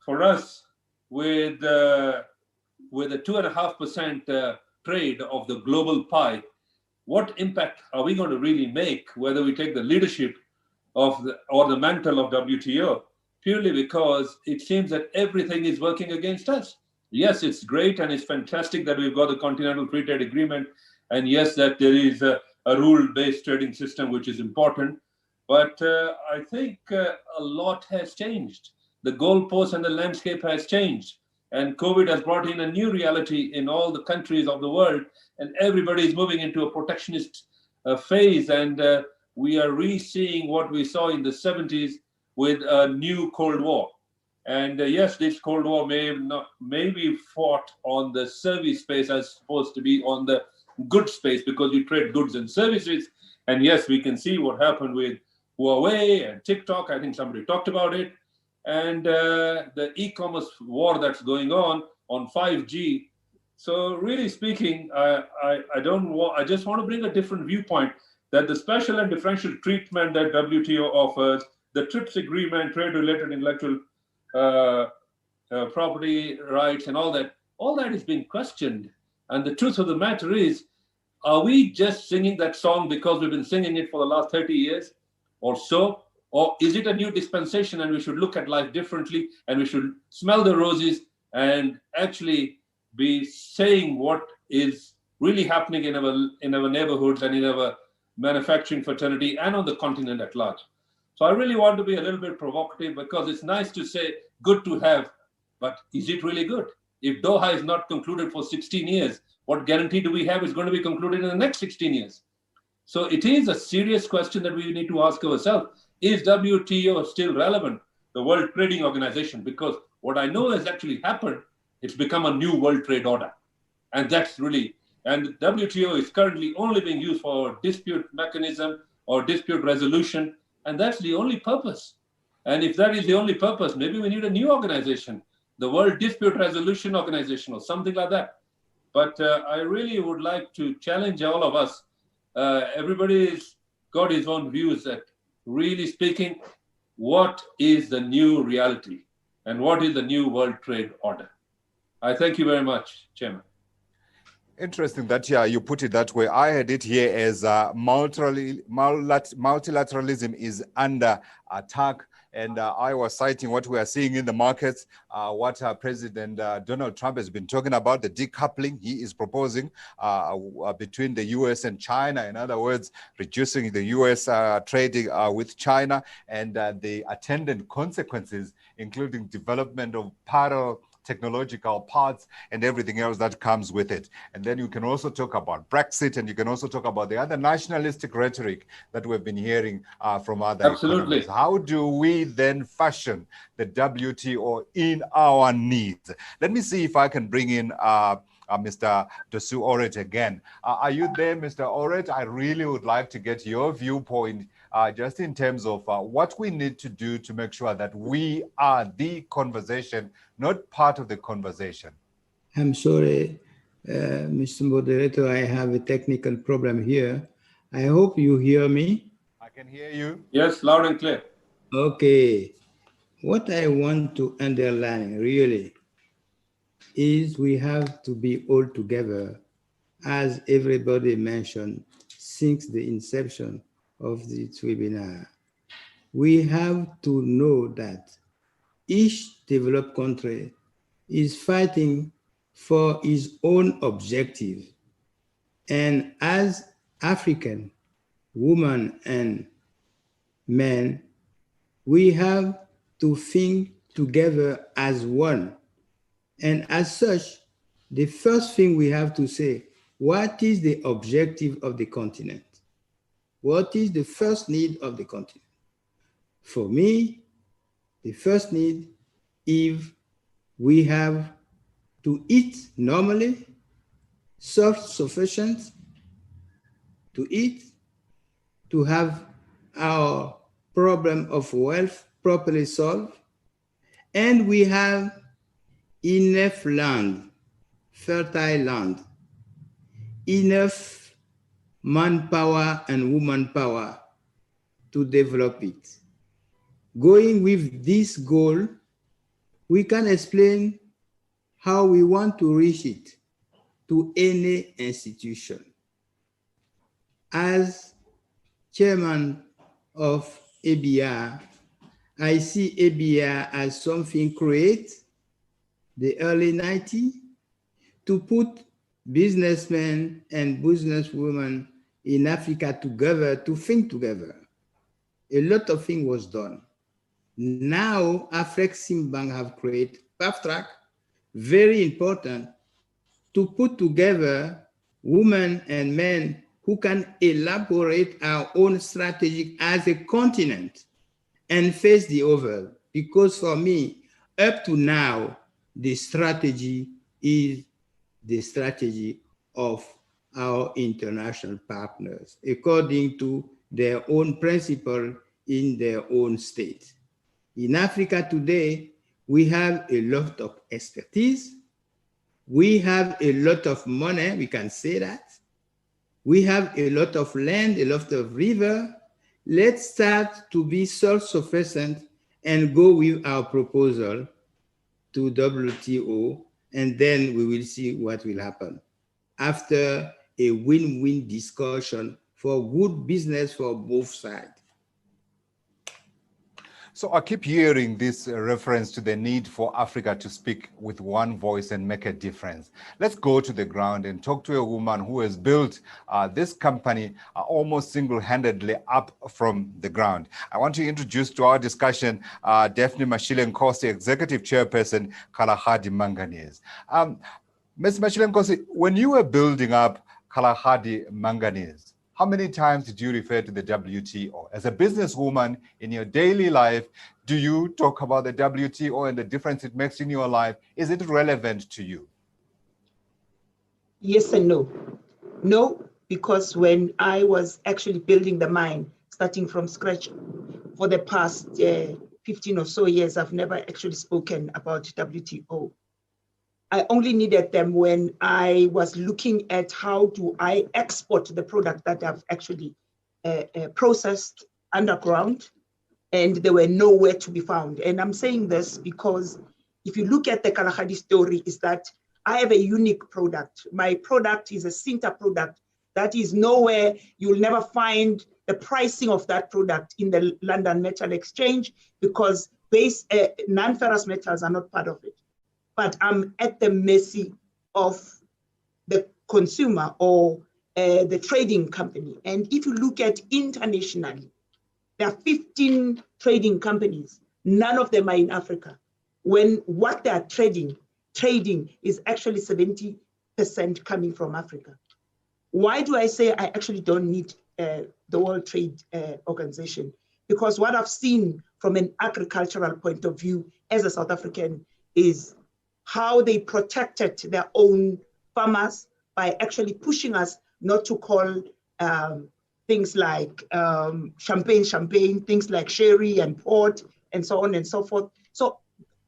for us, with a 2.5% trade of the global pie, what impact are we going to really make, whether we take the leadership of or the mantle of WTO, purely because it seems that everything is working against us? Yes, it's great and it's fantastic that we've got the Continental Free Trade Agreement, and yes, that there is a rule-based trading system, which is important. But I think a lot has changed. The goalpost and the landscape has changed. And COVID has brought in a new reality in all the countries of the world, and everybody is moving into a protectionist phase. And we are re-seeing what we saw in the 70s with a new Cold War. And yes, this Cold War may be fought on the service space as opposed to be on the goods space, because you trade goods and services. And yes, we can see what happened with Huawei and TikTok. I think somebody talked about it. And the e-commerce war that's going on 5G. So really speaking, I just want to bring a different viewpoint, that the special and differential treatment that WTO offers, the TRIPS agreement, trade-related intellectual property rights and all that is being questioned. And the truth of the matter is, are we just singing that song because we've been singing it for the last 30 years or so? Or is it a new dispensation and we should look at life differently, and we should smell the roses and actually be saying what is really happening in our neighborhoods and in our manufacturing fraternity and on the continent at large? So I really want to be a little bit provocative, because it's nice to say good to have, but is it really good? If Doha is not concluded for 16 years, what guarantee do we have it's going to be concluded in the next 16 years? So it is a serious question that we need to ask ourselves. Is WTO still relevant, the World Trading Organization? Because what I know has actually happened, it's become a new World Trade Order. And that's really, and WTO is currently only being used for dispute mechanism or dispute resolution. And that's the only purpose. And if that is the only purpose, maybe we need a new organization, the World Dispute Resolution Organization or something like that. But I really would like to challenge all of us. Everybody's got his own views, that really speaking, what is the new reality and what is the new World Trade Order? I thank you very much, Chairman. Interesting that you put it that way. I had it here as multilateralism is under attack. And I was citing what we are seeing in the markets, what President Donald Trump has been talking about, the decoupling he is proposing between the US and China. In other words, reducing the US trading with China, and the attendant consequences, including development of parallel technological parts and everything else that comes with it. And then you can also talk about Brexit, and you can also talk about the other nationalistic rhetoric that we've been hearing from other economies. How do we then fashion the WTO in our needs? Let me see if I can bring in Mr. Dosu Oret again. Are you there, Mr. Oret? I really would like to get your viewpoint just in terms of what we need to do to make sure that we are the conversation, not part of the conversation. I'm sorry, Mr. Moderator, I have a technical problem here. I hope you hear me. I can hear you. Yes, loud and clear. Okay. What I want to underline really is we have to be all together, as everybody mentioned, since the inception of this webinar. We have to know that each developed country is fighting for its own objective. And as African women and men, we have to think together as one. And as such, the first thing we have to say, what is the objective of the continent? What is the first need of the continent? For me, the first need, if we have to eat normally, self-sufficient, to eat, to have our problem of wealth properly solved, and we have enough land, fertile land, enough manpower and woman power to develop it. Going with this goal, we can explain how we want to reach it to any institution. As chairman of ABR, I see ABR as something created the early 90s to put businessmen and businesswomen in Africa together to think together. A lot of things was done. Now, Afreximbank have created PAFTRAC, very important, to put together women and men who can elaborate our own strategy as a continent and face the other. Because for me, up to now, the strategy is the strategy of our international partners, according to their own principle in their own state. In Africa today, we have a lot of expertise. We have a lot of money, we can say that. We have a lot of land, a lot of river. Let's start to be self-sufficient and go with our proposal to WTO, and then we will see what will happen. After a win-win discussion for good business for both sides. So I keep hearing this reference to the need for Africa to speak with one voice and make a difference. Let's go to the ground and talk to a woman who has built this company almost single-handedly up from the ground. I want to introduce to our discussion Daphne Mashilenkosi, Executive Chairperson, Kalahari Manganese. Ms. Mashilenkosi, when you were building up Kalahari Manganese, how many times did you refer to the WTO? As a businesswoman in your daily life, do you talk about the WTO and the difference it makes in your life? Is it relevant to you? Yes and no. No, because when I was actually building the mine, starting from scratch, for the past 15 or so years, I've never actually spoken about WTO. I only needed them when I was looking at how do I export the product that I've actually processed underground, and they were nowhere to be found. And I'm saying this because if you look at the Kalahari story, is that I have a unique product. My product is a sinter product that is nowhere. You'll never find the pricing of that product in the London Metal Exchange because non-ferrous metals are not part of it. But I'm at the mercy of the consumer or the trading company. And if you look at internationally, there are 15 trading companies. None of them are in Africa. When what they are trading is actually 70% coming from Africa. Why do I say I actually don't need the World Trade Organization? Because what I've seen from an agricultural point of view as a South African is how they protected their own farmers by actually pushing us not to call things like champagne, things like sherry and port, and so on and so forth. So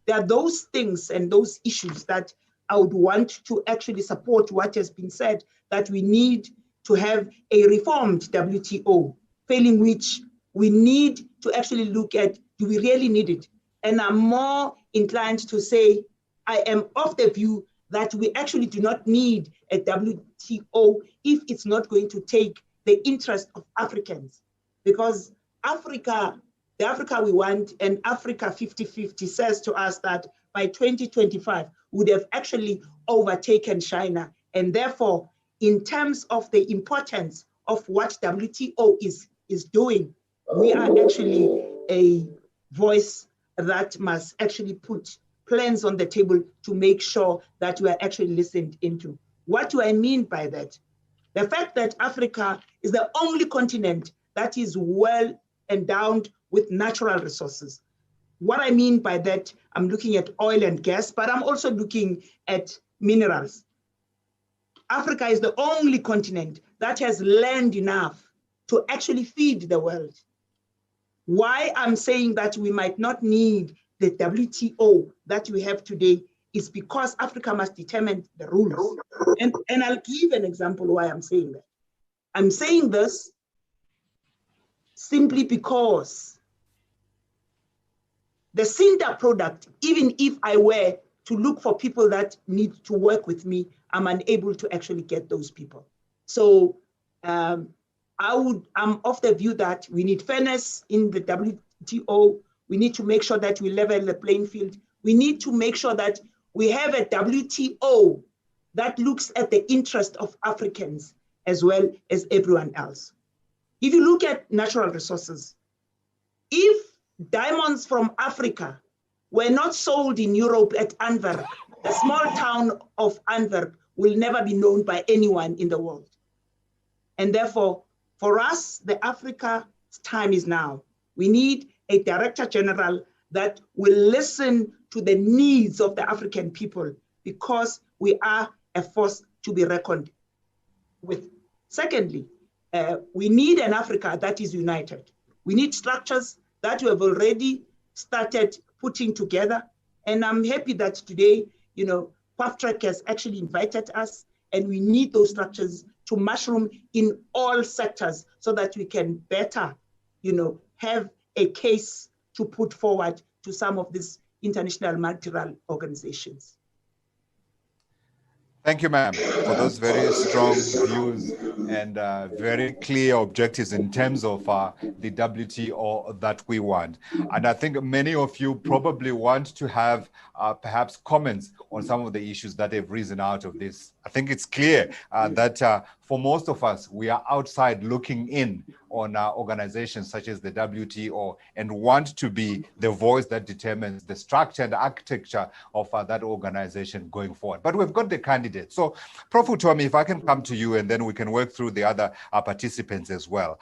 there are those things and those issues that I would want to actually support what has been said, that we need to have a reformed WTO, failing which we need to actually look at, do we really need it? And I'm more inclined to say, I am of the view that we actually do not need a WTO if it's not going to take the interest of Africans. Because Africa, the Africa we want, and Africa 50-50 says to us that by 2025, would have actually overtaken China. And therefore, in terms of the importance of what WTO is doing, we are actually a voice that must actually put plans on the table to make sure that we are actually listened into. What do I mean by that? The fact that Africa is the only continent that is well endowed with natural resources. What I mean by that, I'm looking at oil and gas, but I'm also looking at minerals. Africa is the only continent that has land enough to actually feed the world. Why I'm saying that we might not need the WTO that we have today is because Africa must determine the rules. And I'll give an example why I'm saying that. I'm saying this simply because the Cinda product, even if I were to look for people that need to work with me, I'm unable to actually get those people. So I'm of the view that we need fairness in the WTO. We need to make sure that we level the playing field. We need to make sure that we have a WTO that looks at the interest of Africans as well as everyone else. If you look at natural resources, if diamonds from Africa were not sold in Europe at Antwerp, the small town of Antwerp will never be known by anyone in the world. And therefore, for us, the Africa time is now. We need a Director General that will listen to the needs of the African people, because we are a force to be reckoned with. Secondly, we need an Africa that is united. We need structures that we have already started putting together. And I'm happy that today, PAFTRAC has actually invited us, and we need those structures to mushroom in all sectors so that we can better, have a case to put forward to some of these international multilateral organizations. Thank you, ma'am, for those very strong views and very clear objectives in terms of the WTO that we want. And I think many of you probably want to have perhaps comments on some of the issues that have risen out of this. I think it's clear that for most of us, we are outside looking in on organizations such as the WTO and want to be the voice that determines the structure and architecture of that organization going forward. But we've got the candidates. So, Prof. Utomi, if I can come to you and then we can work through the other participants as well.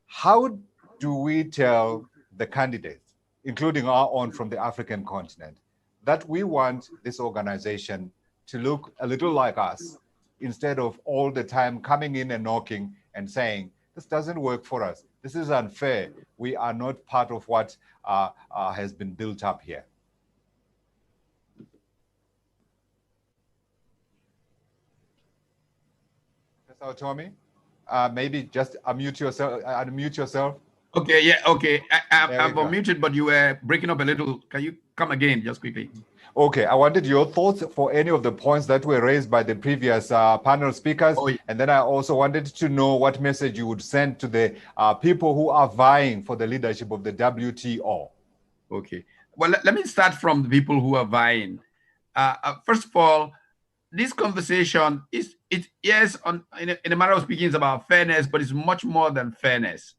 How do we tell the candidates, including our own from the African continent, that we want this organization to look a little like us, instead of all the time coming in and knocking and saying, this doesn't work for us, this is unfair, we are not part of what has been built up here? Professor Utomi, maybe just unmute yourself. Okay, yeah, okay. I'm unmuted, but you were breaking up a little. Can you come again just quickly? Okay, I wanted your thoughts for any of the points that were raised by the previous panel speakers. Oh, yeah. And then I also wanted to know what message you would send to the people who are vying for the leadership of the WTO. Okay, well, let me start from the people who are vying. First of all, this conversation is, yes, in a matter of speaking, it's about fairness, but it's much more than fairness.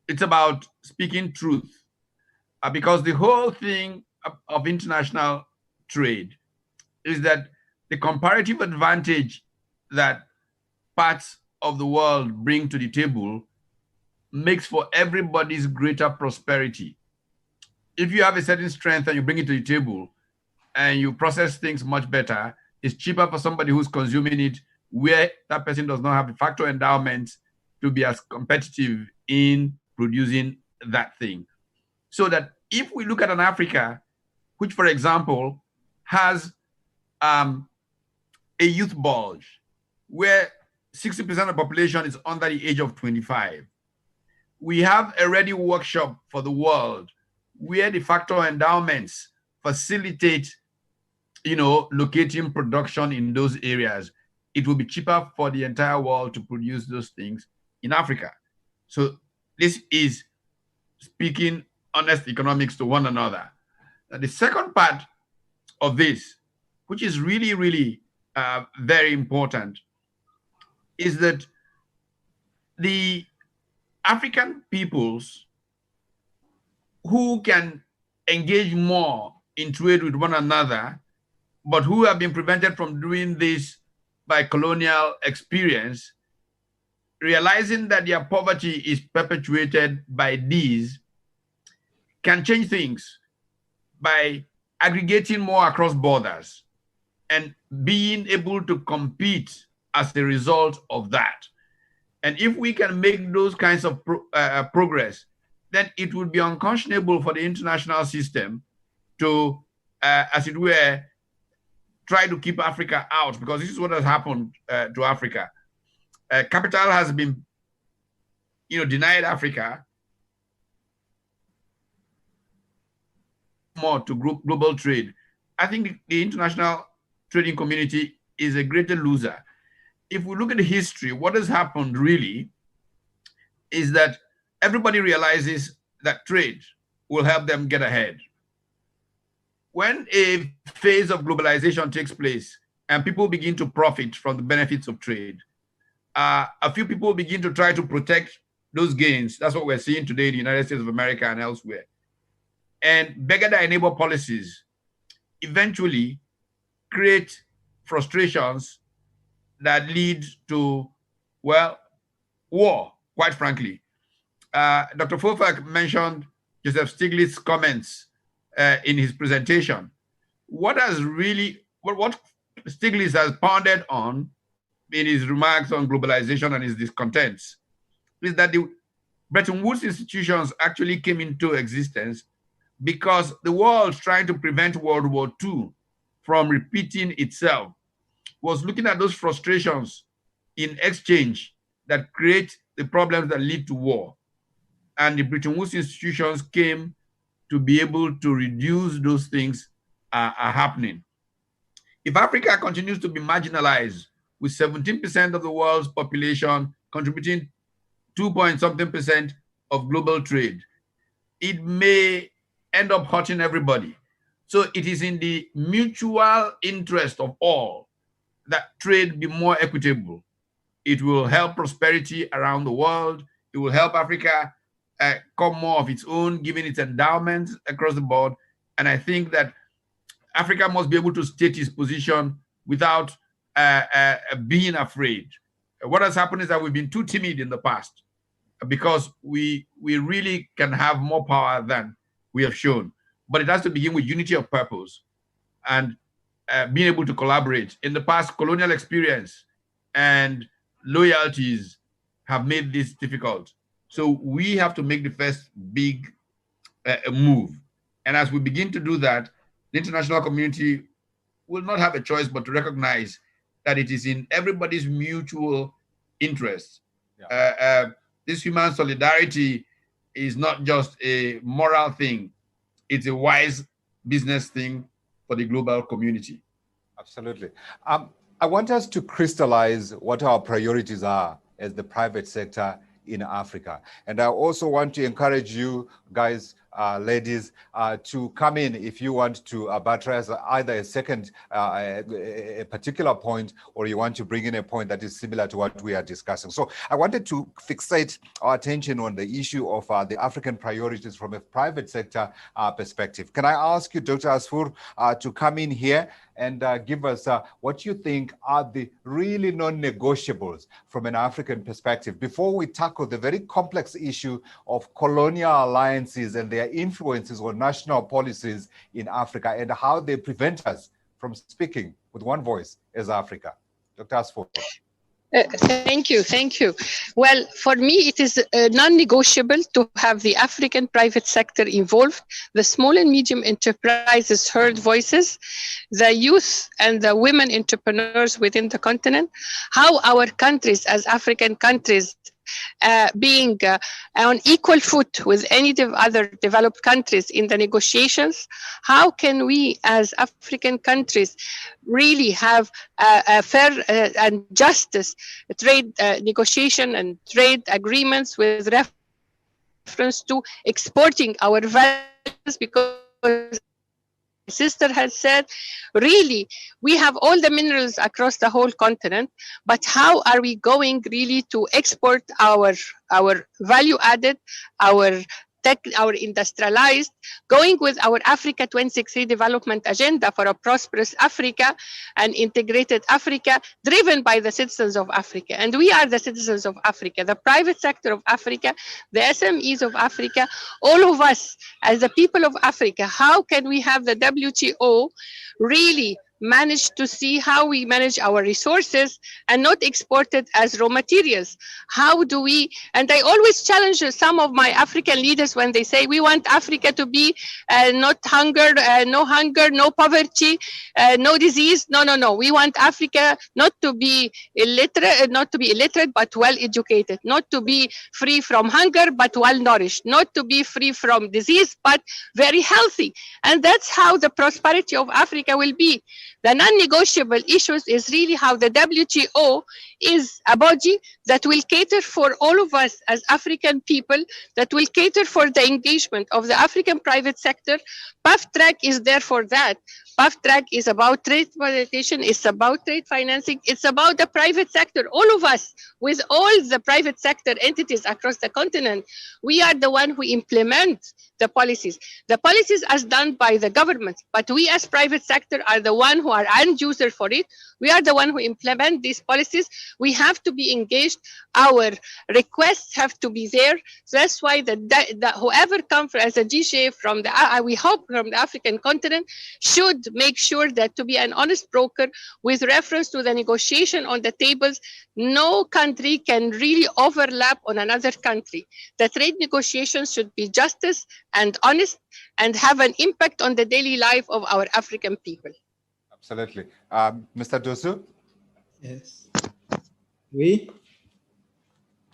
It's about speaking truth, because the whole thing of international trade is that the comparative advantage that parts of the world bring to the table makes for everybody's greater prosperity. If you have a certain strength and you bring it to the table and you process things much better, it's cheaper for somebody who's consuming it where that person does not have the factor endowments to be as competitive in producing that thing. So that if we look at an Africa, which, for example, has a youth bulge where 60% of the population is under the age of 25, we have a ready workshop for the world where the factor endowments facilitate, locating production in those areas. It will be cheaper for the entire world to produce those things in Africa. So this is speaking honest economics to one another. Now, the second part of this, which is really, really very important, is that the African peoples who can engage more in trade with one another, but who have been prevented from doing this by colonial experience, realizing that their poverty is perpetuated by these, can change things by aggregating more across borders and being able to compete as a result of that. And if we can make those kinds of progress, then it would be unconscionable for the international system to, as it were, try to keep Africa out, because this is what has happened to Africa. Capital has been, denied Africa more to global trade. I think the international trading community is a greater loser. If we look at the history, what has happened really is that everybody realizes that trade will help them get ahead. When a phase of globalization takes place and people begin to profit from the benefits of trade, a few people begin to try to protect those gains. That's what we're seeing today in the United States of America and elsewhere. And beggar thy neighbor policies eventually create frustrations that lead to, well, war, quite frankly. Dr. Fofak mentioned Joseph Stiglitz's comments in his presentation. What Stiglitz has pounded on in his remarks on globalization and his discontents is that the Bretton Woods institutions actually came into existence because the world trying to prevent World War II from repeating itself was looking at those frustrations in exchange that create the problems that lead to war. And the Bretton Woods institutions came to be able to reduce those things are happening. If Africa continues to be marginalized, with 17% of the world's population contributing 2-point-something% of global trade, it may end up hurting everybody. So it is in the mutual interest of all that trade be more equitable. It will help prosperity around the world. It will help Africa come more of its own, given its endowments across the board. And I think that Africa must be able to state its position without being afraid. What has happened is that we've been too timid in the past because we really can have more power than we have shown. But it has to begin with unity of purpose and being able to collaborate. In the past, colonial experience and loyalties have made this difficult. So we have to make the first big move. And as we begin to do that, the international community will not have a choice but to recognize that it is in everybody's mutual interest. Yeah. This human solidarity is not just a moral thing, it's a wise business thing for the global community. Absolutely. I want us to crystallize what our priorities are as the private sector in Africa. And I also want to encourage you guys, ladies, to come in if you want to buttress either a particular point, or you want to bring in a point that is similar to what we are discussing. So I wanted to fixate our attention on the issue of the African priorities from a private sector perspective. Can I ask you, Dr. Asfour, to come in here and give us what you think are the really non-negotiables from an African perspective before we tackle the very complex issue of colonial alliances and their influences on national policies in Africa and how they prevent us from speaking with one voice as Africa. Dr. Asfour. Thank you. Well, for me, it is non-negotiable to have the African private sector involved, the small and medium enterprises heard voices, the youth and the women entrepreneurs within the continent, how our countries as African countries being on equal foot with any other developed countries in the negotiations, how can we as African countries really have a fair and justice trade negotiation and trade agreements with reference to exporting our values, because my sister has said, really, we have all the minerals across the whole continent, but how are we going really to export our value added, our our industrialized, going with our Africa 2060 development agenda for a prosperous Africa and integrated Africa, driven by the citizens of Africa. And we are the citizens of Africa, the private sector of Africa, the SMEs of Africa, all of us as the people of Africa. How can we have the WTO really manage to see how we manage our resources and not export it as raw materials? How do we, and I always challenge some of my African leaders when they say we want Africa to be not hunger, no poverty, no disease. No. We want Africa not to be illiterate, but well educated, not to be free from hunger, but well nourished, not to be free from disease, but very healthy. And that's how the prosperity of Africa will be. The non-negotiable issues is really how the WTO is a body that will cater for all of us as African people, that will cater for the engagement of the African private sector. PAFTRAC is there for that. PAFTRAC is about trade facilitation, it's about trade financing, it's about the private sector. All of us, with all the private sector entities across the continent, we are the one who implement the policies. The policies as done by the government, but we as private sector are the one who are end user for it. We are the one who implement these policies. We have to be engaged. Our requests have to be there. So that's why whoever comes as a GCA from we hope from the African continent should make sure that to be an honest broker with reference to the negotiation on the tables, no country can really overlap on another country. The trade negotiations should be justice and honest and have an impact on the daily life of our African people. Absolutely. Mr. Dosu? Yes. Oui?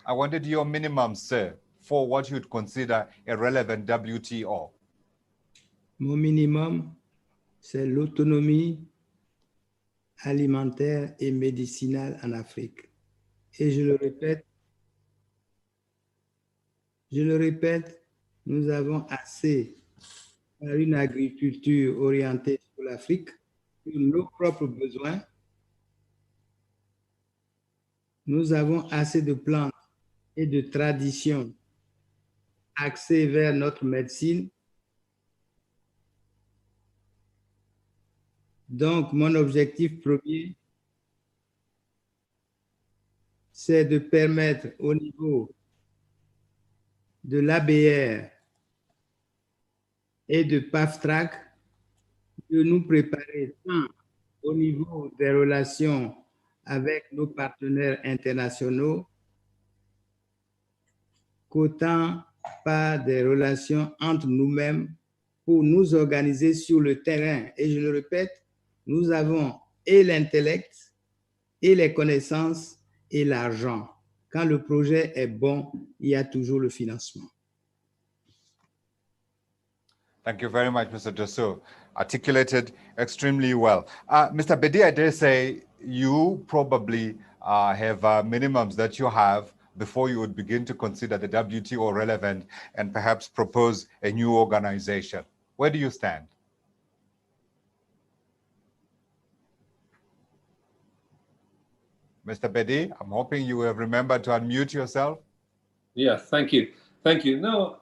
I wanted your minimum, sir, for what you'd consider a relevant WTO. Mon minimum, c'est l'autonomie alimentaire et médicinale en Afrique. Et je le répète, nous avons assez par une agriculture orientée sur l'Afrique, sur nos propres besoins. Nous avons assez de plantes et de traditions axées vers notre médecine. Donc, mon objectif premier, c'est de permettre au niveau de l'ABR et de PAFTRAC de nous préparer tant au niveau des relations avec nos partenaires internationaux qu'autant par des relations entre nous-mêmes pour nous organiser sur le terrain. Et je le répète, nous avons et l'intellect, et les connaissances, et l'argent. Quand le projet est bon, il y a toujours le financement. Thank you very much, Mr. Dosu. Articulated extremely well. Mr. Bedi, I dare say you probably have minimums that you have before you would begin to consider the WTO relevant and perhaps propose a new organization. Where do you stand? Mr. Bedi, I'm hoping you have remembered to unmute yourself. Yeah, thank you. Thank you. No,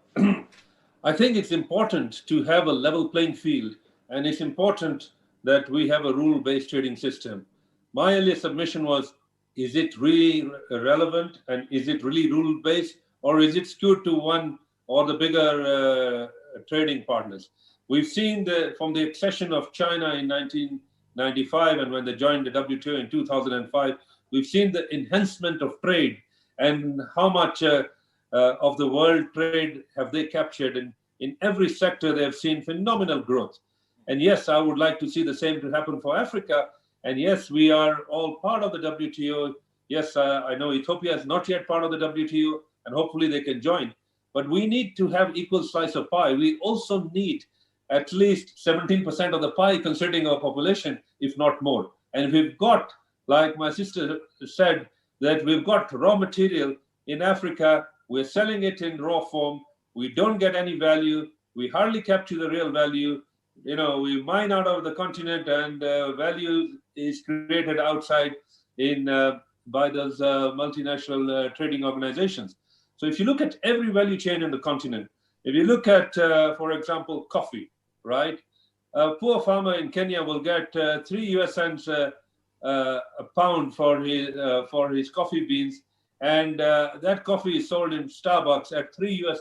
I think it's important to have a level playing field, and it's important that we have a rule-based trading system. My earlier submission was, is it really relevant and is it really rule-based, or is it skewed to one or the bigger trading partners? We've seen from the accession of China in 1995 and when they joined the WTO in 2005, we've seen the enhancement of trade and how much of the world trade have they captured. And in every sector, they have seen phenomenal growth. And yes, I would like to see the same to happen for Africa. And yes, we are all part of the WTO. Yes, I know Ethiopia is not yet part of the WTO, and hopefully they can join. But we need to have equal slice of pie. We also need at least 17% of the pie considering our population, if not more. And we've got, like my sister said, that we've got raw material in Africa. We're selling it in raw form. We don't get any value. We hardly capture the real value. You know, we mine out of the continent, and value is created outside by those multinational trading organizations. So if you look at every value chain in the continent, If you look at, for example, coffee, right? A poor farmer in Kenya will get 3 US cents a pound for his coffee beans, and that coffee is sold in Starbucks at $3 US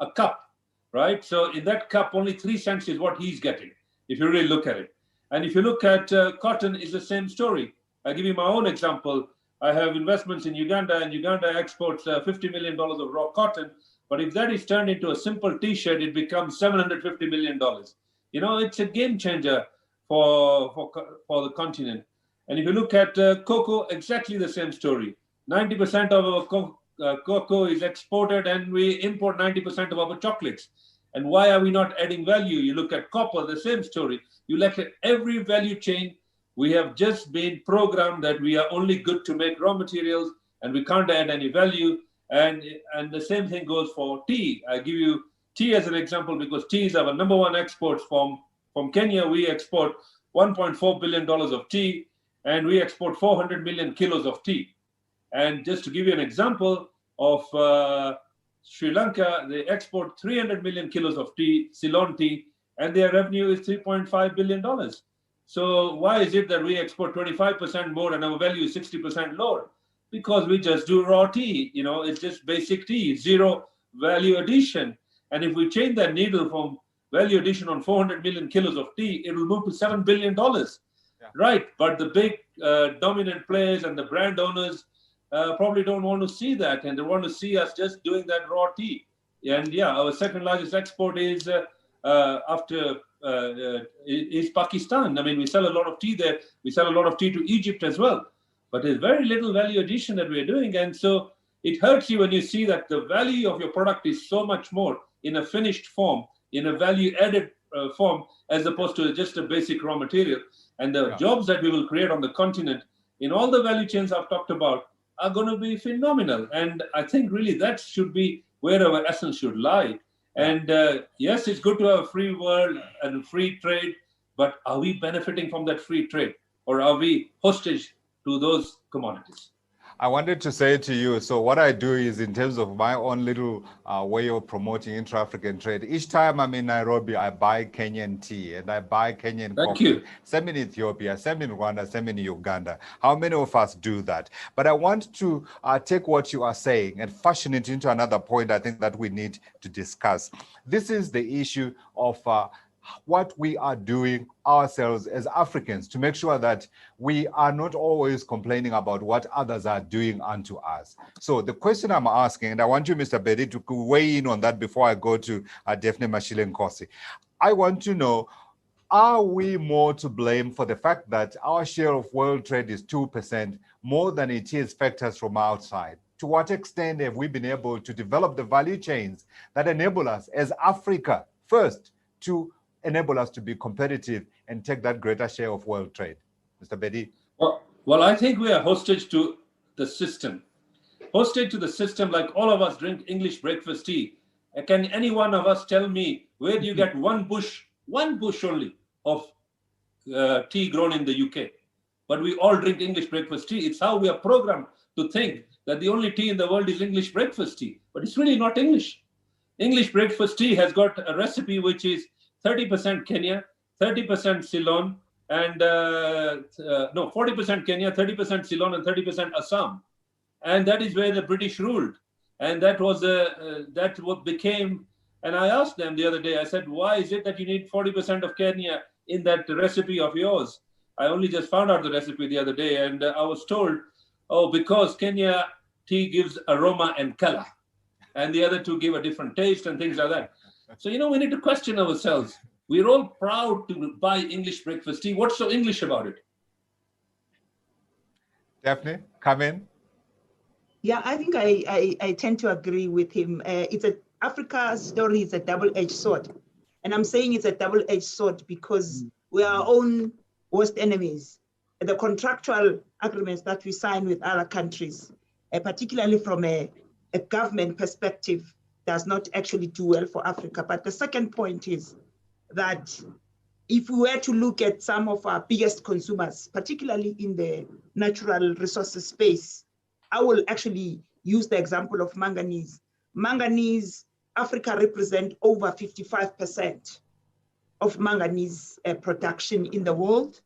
a cup, right? So in that cup, only 3 cents is what he's getting, if you really look at it. And if you look at cotton, it's the same story. I'll give you my own example. I have investments in Uganda, and Uganda exports $50 million of raw cotton. But if that is turned into a simple T-shirt, it becomes $750 million. You know, it's a game changer for the continent. And if you look at cocoa, exactly the same story. 90% of our cocoa is exported, and we import 90% of our chocolates. And why are we not adding value? You look at copper, the same story. You look at every value chain. We have just been programmed that we are only good to make raw materials, and we can't add any value. And the same thing goes for tea. I give you tea as an example because tea is our #1 export from Kenya. We export $1.4 billion of tea, and we export 400 million kilos of tea. And just to give you an example of Sri Lanka, they export 300 million kilos of tea, Ceylon tea, and their revenue is $3.5 billion. So why is it that we export 25% more and our value is 60% lower? Because we just do raw tea. You know, it's just basic tea, zero value addition. And if we change that needle from value addition on 400 million kilos of tea, it will move to $7 billion. Yeah. Right. But the big dominant players and the brand owners probably don't want to see that, and they want to see us just doing that raw tea. And yeah, our second largest export is is Pakistan. I mean, we sell a lot of tea there. We sell a lot of tea to Egypt as well. But there's very little value addition that we're doing. And so it hurts you when you see that the value of your product is so much more in a finished form, in a value-added form, as opposed to just a basic raw material. And the jobs that we will create on the continent in all the value chains I've talked about are going to be phenomenal. And I think really that should be where our essence should lie. And yes, it's good to have a free world and free trade, but are we benefiting from that free trade, or are we hostage to those commodities? I wanted to say to you, so what I do is, in terms of my own little way of promoting intra-African trade, each time I'm in Nairobi, I buy Kenyan tea and I buy Kenyan coffee. Thank you. Same in Ethiopia, same in Rwanda, same in Uganda. How many of us do that? But I want to take what you are saying and fashion it into another point I think that we need to discuss. This is the issue of what we are doing ourselves as Africans to make sure that we are not always complaining about what others are doing unto us. So the question I'm asking, and I want you, Mr. Bedi, to weigh in on that before I go to Daphne Mashile-Nkosi. I want to know, are we more to blame for the fact that our share of world trade is 2% more than it is factors from outside? To what extent have we been able to develop the value chains that enable us as Africa first to enable us to be competitive and take that greater share of world trade? Mr. Bedi? Well, I think we are hostage to the system. Hostage to the system, like all of us drink English breakfast tea. Can any one of us tell me where do you get one bush only of tea grown in the UK? But we all drink English breakfast tea. It's how we are programmed to think that the only tea in the world is English breakfast tea. But it's really not English. English breakfast tea has got a recipe which is 30% Kenya, 30% Ceylon, and 40% Kenya, 30% Ceylon, and 30% Assam. And that is where the British ruled. And that was what became, and I asked them the other day, I said, why is it that you need 40% of Kenya in that recipe of yours? I only just found out the recipe the other day, and I was told, oh, because Kenya tea gives aroma and color, and the other two give a different taste and things like that. So, you know, we need to question ourselves. We're all proud to buy English breakfast tea. What's so English about it? Daphne, come in. Yeah, I think I tend to agree with him. Africa's story is a double-edged sword. And I'm saying it's a double-edged sword because we are our own worst enemies. The contractual agreements that we sign with other countries, particularly from a government perspective, does not actually do well for Africa. But the second point is that if we were to look at some of our biggest consumers, particularly in the natural resources space, I will actually use the example of manganese. Manganese Africa represents over 55% of manganese production in the world.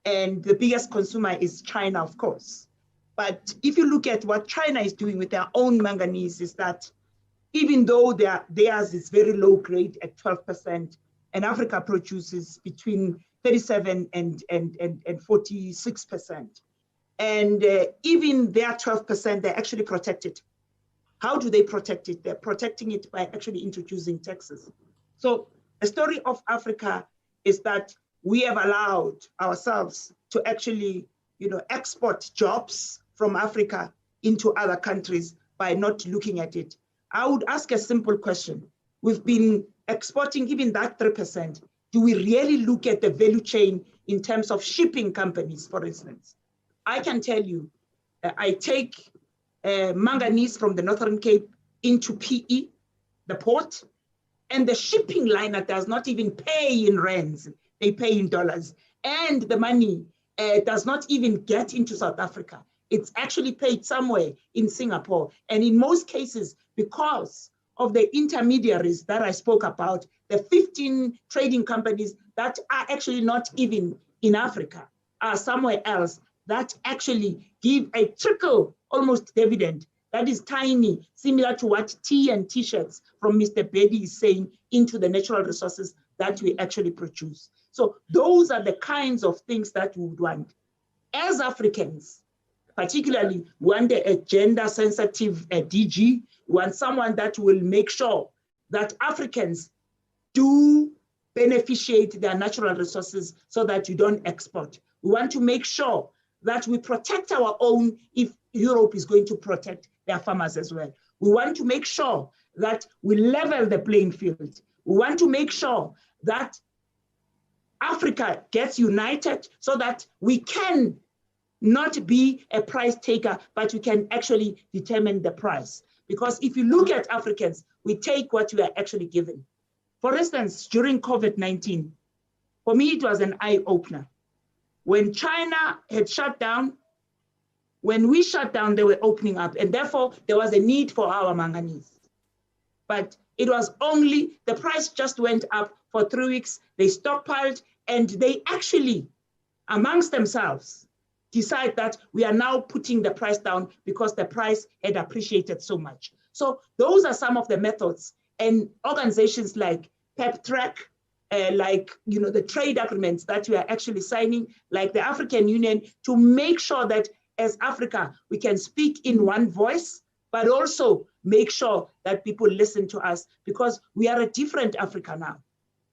And the biggest consumer is China, of course. But if you look at what China is doing with their own manganese, is that even though theirs is very low grade at 12%, and Africa produces between 37 and 46%. And even their 12%, they're actually protected. How do they protect it? They're protecting it by actually introducing taxes. So the story of Africa is that we have allowed ourselves to actually, export jobs from Africa into other countries by not looking at it. I would ask a simple question. We've been exporting even that 3%. Do we really look at the value chain in terms of shipping companies, for instance? I can tell you, I take manganese from the Northern Cape into PE, the port, and the shipping liner does not even pay in rands, they pay in dollars. And the money does not even get into South Africa. It's actually paid somewhere in Singapore. And in most cases, because of the intermediaries that I spoke about, the 15 trading companies that are actually not even in Africa, are somewhere else, that actually give a trickle, almost dividend, that is tiny, similar to what tea and t-shirts from Mr. Bedi is saying, into the natural resources that we actually produce. So those are the kinds of things that we would want. As Africans, particularly, we want a gender-sensitive DG, we want someone that will make sure that Africans do beneficiate their natural resources so that you don't export. We want to make sure that we protect our own if Europe is going to protect their farmers as well. We want to make sure that we level the playing field. We want to make sure that Africa gets united so that we can not be a price taker, but we can actually determine the price. Because if you look at Africans, we take what we are actually given. For instance, during COVID-19, for me, it was an eye-opener. When China had shut down, when we shut down, they were opening up, and therefore there was a need for our manganese. But it was only, the price just went up for 3 weeks, they stockpiled, and they actually, amongst themselves, decide that we are now putting the price down because the price had appreciated so much. So those are some of the methods, and organizations like PepTrack, the trade agreements that we are actually signing, like the African Union, to make sure that as Africa, we can speak in one voice, but also make sure that people listen to us, because we are a different Africa now.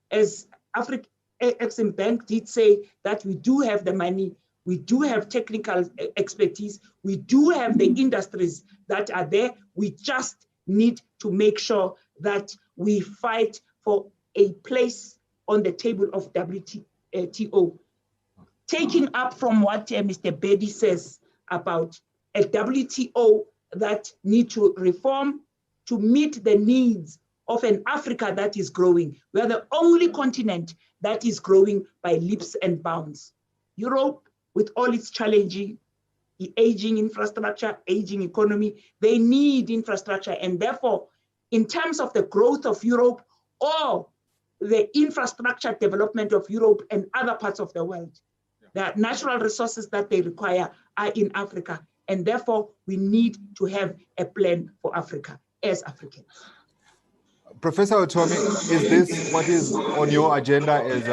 As Afreximbank did say, that we do have the money, we do have technical expertise, we do have the industries that are there. We just need to make sure that we fight for a place on the table of WTO. Taking up from what Mr. Bedi says about a WTO that need to reform to meet the needs of an Africa that is growing. We are the only continent that is growing by leaps and bounds. Europe, with all its challenging, aging infrastructure, aging economy, they need infrastructure. And therefore, in terms of the growth of Europe or the infrastructure development of Europe and other parts of the world, the natural resources that they require are in Africa. And therefore, we need to have a plan for Africa as Africans. Professor Otomi, is this what is on your agenda as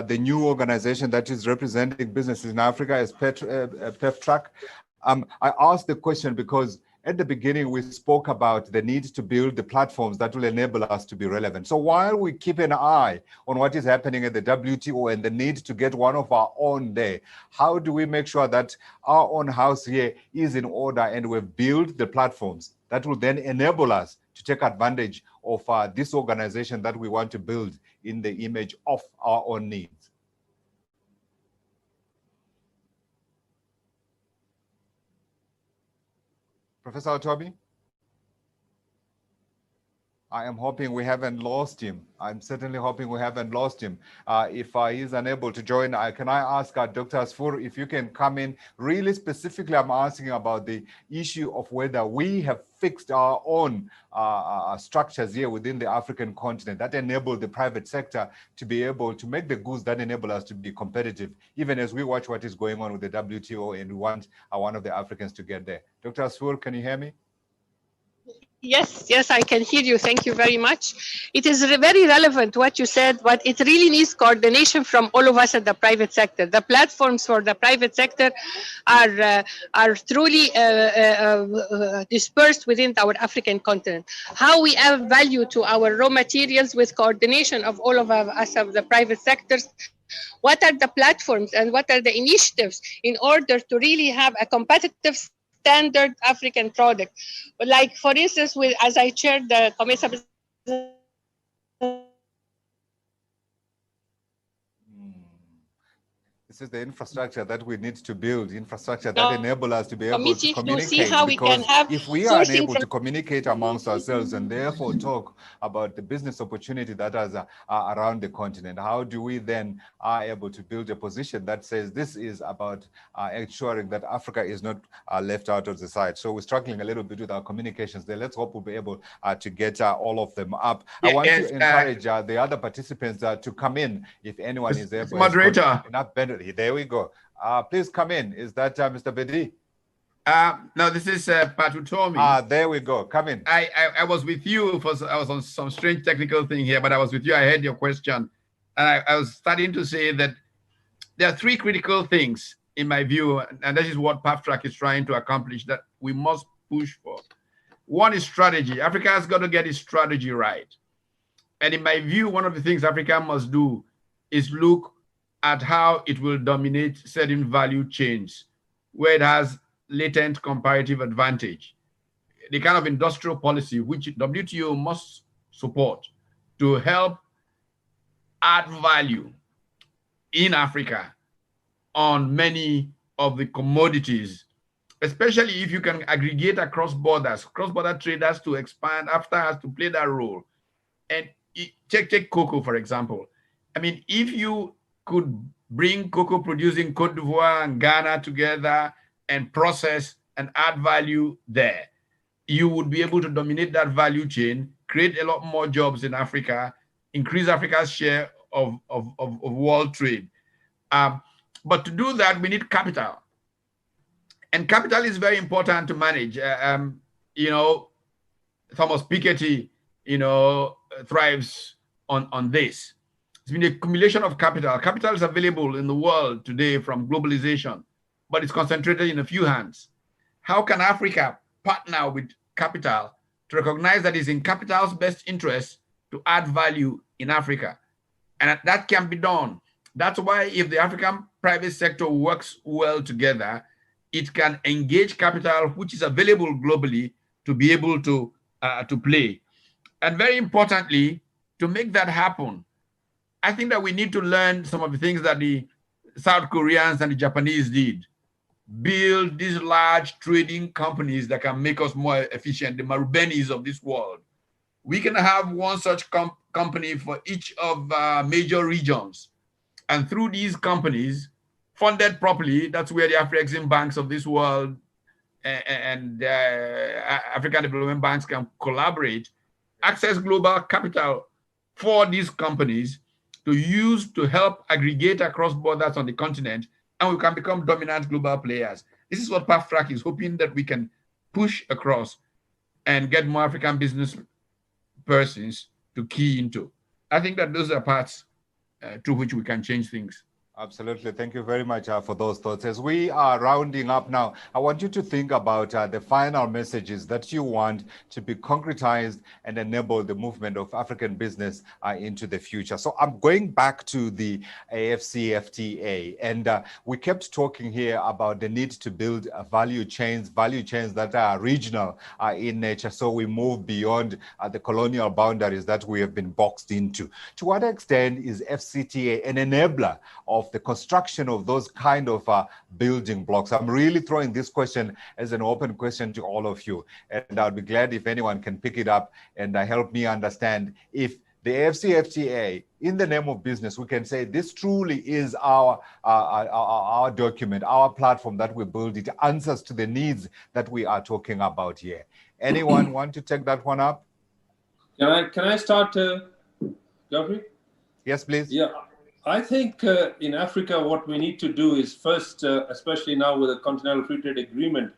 the new organization that is representing businesses in Africa as PepTrack? I asked the question because at the beginning, we spoke about the need to build the platforms that will enable us to be relevant. So while we keep an eye on what is happening at the WTO and the need to get one of our own there, how do we make sure that our own house here is in order and we've built the platforms that will then enable us to take advantage of this organization that we want to build in the image of our own needs? Professor Otomi? I am hoping we haven't lost him. I'm certainly hoping we haven't lost him. If he's unable to join, can I ask Dr. Asfour if you can come in? Really specifically, I'm asking about the issue of whether we have fixed our own structures here within the African continent that enable the private sector to be able to make the goods that enable us to be competitive, even as we watch what is going on with the WTO and we want one of the Africans to get there. Dr. Asfour, can you hear me? Yes, I can hear you. Thank you very much. It is very relevant what you said, but it really needs coordination from all of us at the private sector. The platforms for the private sector are truly dispersed within our African continent. How we add value to our raw materials with coordination of all of us of the private sectors. What are the platforms and what are the initiatives in order to really have a competitive standard African product? Like, for instance, as I chaired the Committee. This is the infrastructure that we need to build, infrastructure that enable us to be able to communicate. Because if we are unable to communicate amongst ourselves and therefore talk about the business opportunity that is around the continent, how do we then are able to build a position that says this is about ensuring that Africa is not left out of the side? So we're struggling a little bit with our communications there. Let's hope we'll be able to get all of them up. I want to encourage the other participants to come in if anyone is able. Moderator. Enough bandwidth. There we go. Please come in. Is that Mr. Bedi? No, this is Patutomi. There we go. Come in. I was with you. I was on some strange technical thing here, but I was with you. I heard your question. And I was starting to say that there are three critical things, in my view, and this is what PAFTRAC is trying to accomplish, that we must push for. One is strategy. Africa has got to get its strategy right. And in my view, one of the things Africa must do is look at how it will dominate certain value chains where it has latent comparative advantage. The kind of industrial policy which WTO must support to help add value in Africa on many of the commodities, especially if you can aggregate across borders, cross-border traders to expand. After has to play that role. And take cocoa, for example. I mean, if you could bring cocoa producing Cote d'Ivoire and Ghana together and process and add value there, you would be able to dominate that value chain, create a lot more jobs in Africa, increase Africa's share of world trade. But to do that, we need capital. And capital is very important to manage. You know, Thomas Piketty, you know, thrives on this. It's been an accumulation of capital. Capital is available in the world today from globalization, but it's concentrated in a few hands. How can Africa partner with capital to recognize that it's in capital's best interest to add value in Africa? And that can be done. That's why if the African private sector works well together, it can engage capital, which is available globally, to be able to play. And very importantly, to make that happen, I think that we need to learn some of the things that the South Koreans and the Japanese did. Build these large trading companies that can make us more efficient, the Marubenis of this world. We can have one such company for each of major regions. And through these companies, funded properly, that's where the Afreximbanks of this world and African development banks can collaborate, access global capital for these companies to use to help aggregate across borders on the continent, and we can become dominant global players. This is what PAFTRAC is hoping that we can push across and get more African business persons to key into. I think that those are parts through which we can change things. Absolutely. Thank you very much for those thoughts. As we are rounding up now, I want you to think about the final messages that you want to be concretized and enable the movement of African business into the future. So I'm going back to the AFCFTA, and we kept talking here about the need to build value chains that are regional in nature, so we move beyond the colonial boundaries that we have been boxed into. To what extent is FCTA an enabler of of the construction of those kind of building blocks? I'm really throwing this question as an open question to all of you. And I'd be glad if anyone can pick it up and help me understand if the AfCFTA, in the name of business, we can say this truly is our document, our platform that we build. It answers to the needs that we are talking about here. Anyone want to take that one up? Can I start, Geoffrey? Yes, please. Yeah, I think in Africa, what we need to do is first, especially now with the Continental Free Trade Agreement,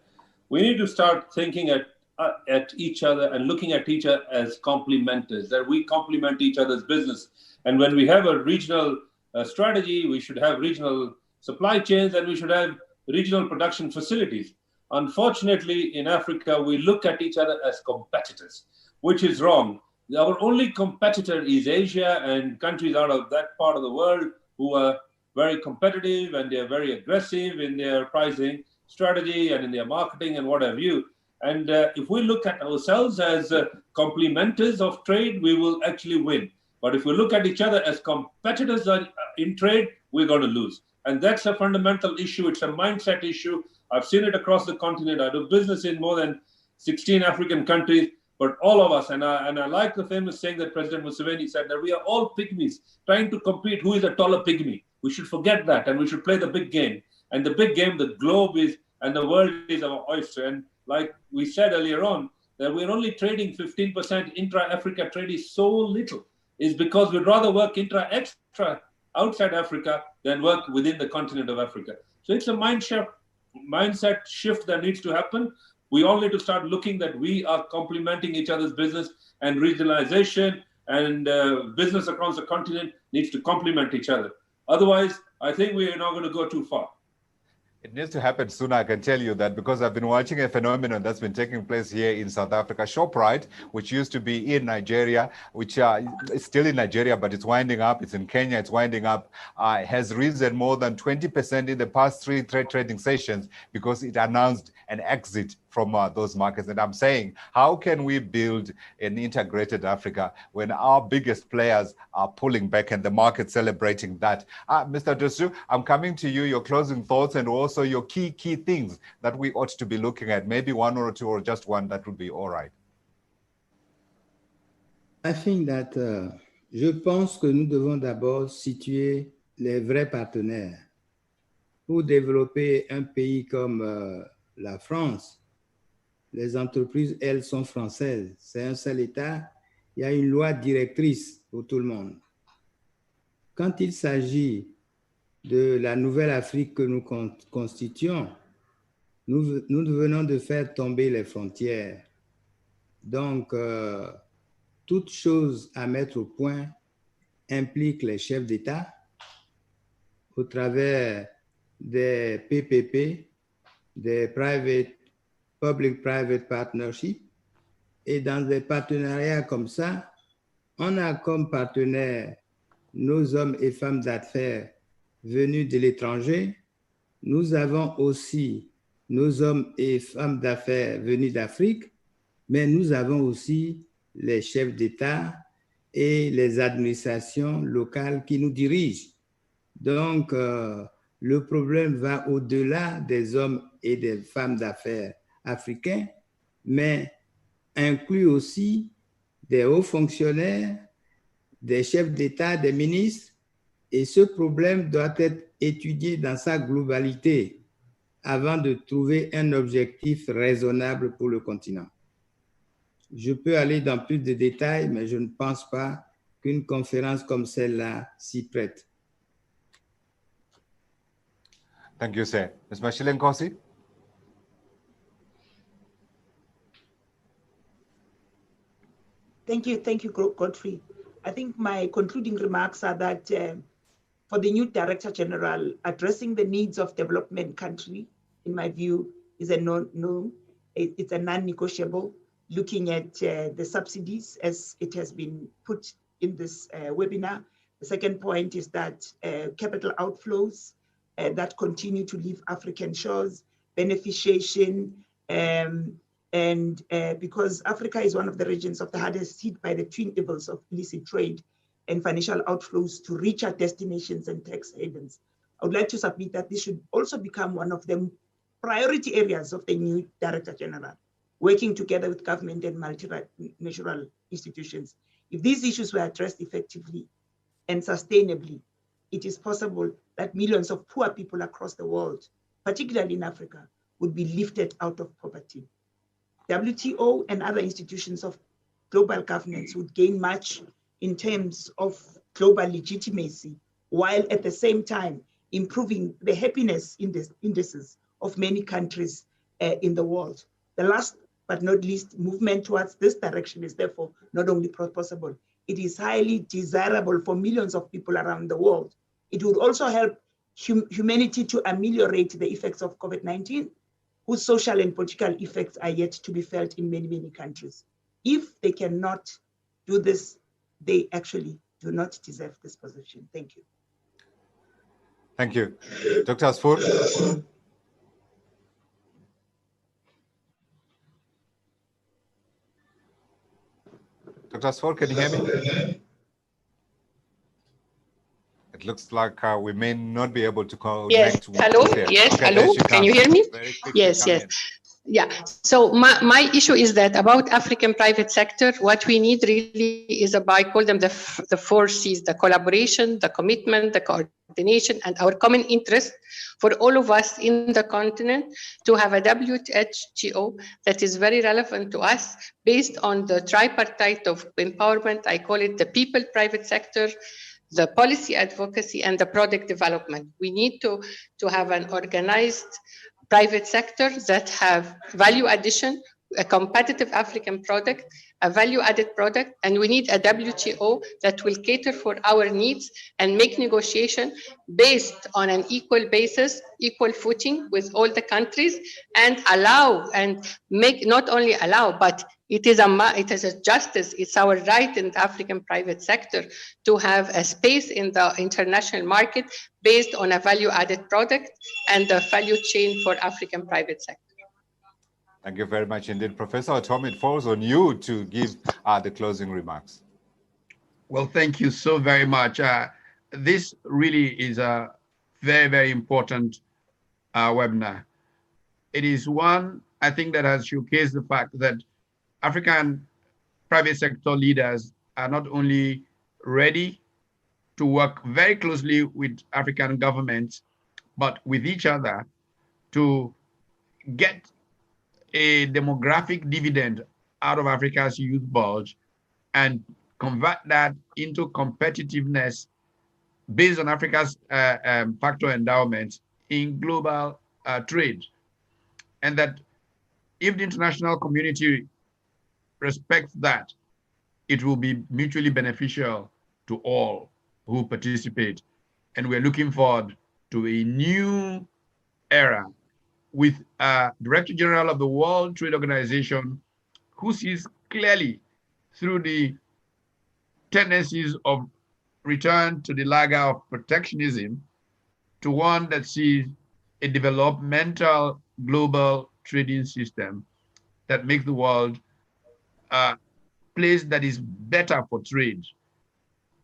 we need to start thinking at each other and looking at each other as complementers, that we complement each other's business. And when we have a regional strategy, we should have regional supply chains and we should have regional production facilities. Unfortunately, in Africa, we look at each other as competitors, which is wrong. Our only competitor is Asia and countries out of that part of the world who are very competitive and they're very aggressive in their pricing strategy and in their marketing and what have you. And if we look at ourselves as complementers of trade, we will actually win. But if we look at each other as competitors in trade, we're going to lose. And that's a fundamental issue. It's a mindset issue. I've seen it across the continent. I do business in more than 16 African countries. But all of us, and I like the famous saying that President Museveni said, that we are all pygmies trying to compete who is a taller pygmy. We should forget that and we should play the big game. And the big game, the globe is, and the world is our oyster. And like we said earlier on, that we're only trading 15% intra-Africa trade is so little, is because we'd rather work extra outside Africa than work within the continent of Africa. So it's a mindset shift that needs to happen. We all need to start looking that we are complementing each other's business, and regionalization and business across the continent needs to complement each other. Otherwise, I think we are not going to go too far. It needs to happen sooner, I can tell you that, because I've been watching a phenomenon that's been taking place here in South Africa. ShopRite, which used to be in Nigeria, which is still in Nigeria, but it's winding up. It's in Kenya, it's winding up, has risen more than 20% in the past 3 trading sessions because it announced an exit from those markets. And I'm saying, how can we build an integrated Africa when our biggest players are pulling back and the market celebrating that? Mr. Dosu, I'm coming to you, your closing thoughts and also your key things that we ought to be looking at. Maybe 1 or 2 or just one, that would be all right. I think that je pense que nous devons d'abord situer les vrais partenaires. Pour développer un pays comme la France, les entreprises, elles, sont françaises. C'est un seul État. Il y a une loi directrice pour tout le monde. Quand il s'agit de la nouvelle Afrique que nous constituons, nous venons de faire tomber les frontières. Donc, toute chose à mettre au point implique les chefs d'État au travers des PPP, des Public-Private Partnerships. Et dans des partenariats comme ça, on a comme partenaires nos hommes et femmes d'affaires venus de l'étranger. Nous avons aussi nos hommes et femmes d'affaires venus d'Afrique, mais nous avons aussi les chefs d'État et les administrations locales qui nous dirigent. Donc, le problème va au-delà des hommes et des femmes d'affaires africains, mais inclut aussi des hauts fonctionnaires, des chefs d'État, des ministres, et ce problème doit être étudié dans sa globalité avant de trouver un objectif raisonnable pour le continent. Je peux aller dans plus de détails, mais je ne pense pas qu'une conférence comme celle-là s'y prête. Thank you, sir. Ms. Mashilenkosi? Thank you, Godfrey. I think my concluding remarks are that for the new Director General, addressing the needs of development country, in my view, is a no. It's a non-negotiable. Looking at the subsidies as it has been put in this webinar. The second point is that capital outflows that continue to leave African shores, beneficiation, and because Africa is one of the regions of the hardest hit by the twin evils of illicit trade and financial outflows to richer destinations and tax havens. I would like to submit that this should also become one of the priority areas of the new Director General, working together with government and multilateral institutions. If these issues were addressed effectively and sustainably, it is possible that millions of poor people across the world, particularly in Africa, would be lifted out of poverty. WTO and other institutions of global governance would gain much in terms of global legitimacy, while at the same time improving the happiness indices of many countries in the world. The last but not least movement towards this direction is therefore not only possible, it is highly desirable for millions of people around the world. It would also help humanity to ameliorate the effects of COVID-19, whose social and political effects are yet to be felt in many, many countries. If they cannot do this, they actually do not deserve this position. Thank you. Thank you. Dr. Asfour? Dr. Asfour, can you hear me? It looks like we may not be able to connect. Yes, hello, yes, okay, hello, can you hear me? Yes, yes. Yeah, so my issue is that about African private sector, what we need really is I call them the 4 C's, the collaboration, the commitment, the coordination, and our common interest for all of us in the continent to have a WTO that is very relevant to us based on the tripartite of empowerment. I call it the people, private sector, the policy advocacy, and the product development. We need to have an organized private sector that have value addition, a competitive African product, a value-added product, and we need a WTO that will cater for our needs and make negotiation based on an equal basis, equal footing with all the countries, and allow and make, not only allow, but it is a justice, it's our right in the African private sector to have a space in the international market based on a value-added product and the value chain for African private sector. Thank you very much indeed. Professor Otomi, it falls on you to give the closing remarks. Well, thank you so very much. This really is a very, very important webinar. It is one, I think, that has showcased the fact that African private sector leaders are not only ready to work very closely with African governments, but with each other to get a demographic dividend out of Africa's youth bulge and convert that into competitiveness based on Africa's factor endowments in global trade. And that if the international community respects that, it will be mutually beneficial to all who participate. And we're looking forward to a new era with a Director General of the World Trade Organization who sees clearly through the tendencies of return to the lager of protectionism to one that sees a developmental global trading system that makes the world a place that is better for trade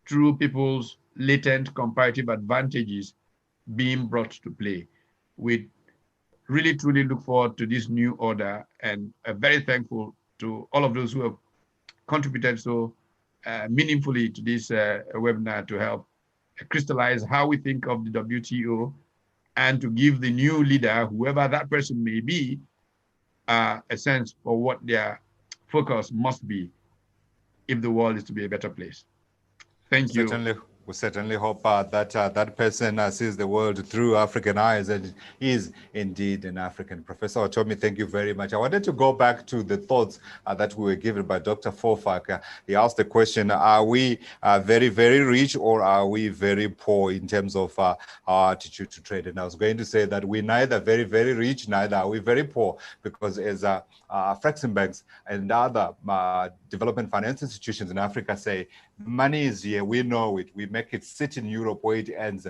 through people's latent comparative advantages being brought to play. We really truly look forward to this new order and are very thankful to all of those who have contributed so meaningfully to this webinar to help crystallize how we think of the WTO and to give the new leader, whoever that person may be, a sense for what their focus must be if the world is to be a better place. Thank you. We certainly hope that that person sees the world through African eyes and is indeed an African. Professor Otomi, thank you very much. I wanted to go back to the thoughts that we were given by Dr. Fofak. He asked the question, are we very, very rich or are we very poor in terms of our attitude to trade? And I was going to say that we're neither very, very rich, neither are we very poor, because as Afreximbanks and other development finance institutions in Africa say, money is here, we know it, we make it sit in Europe where it earns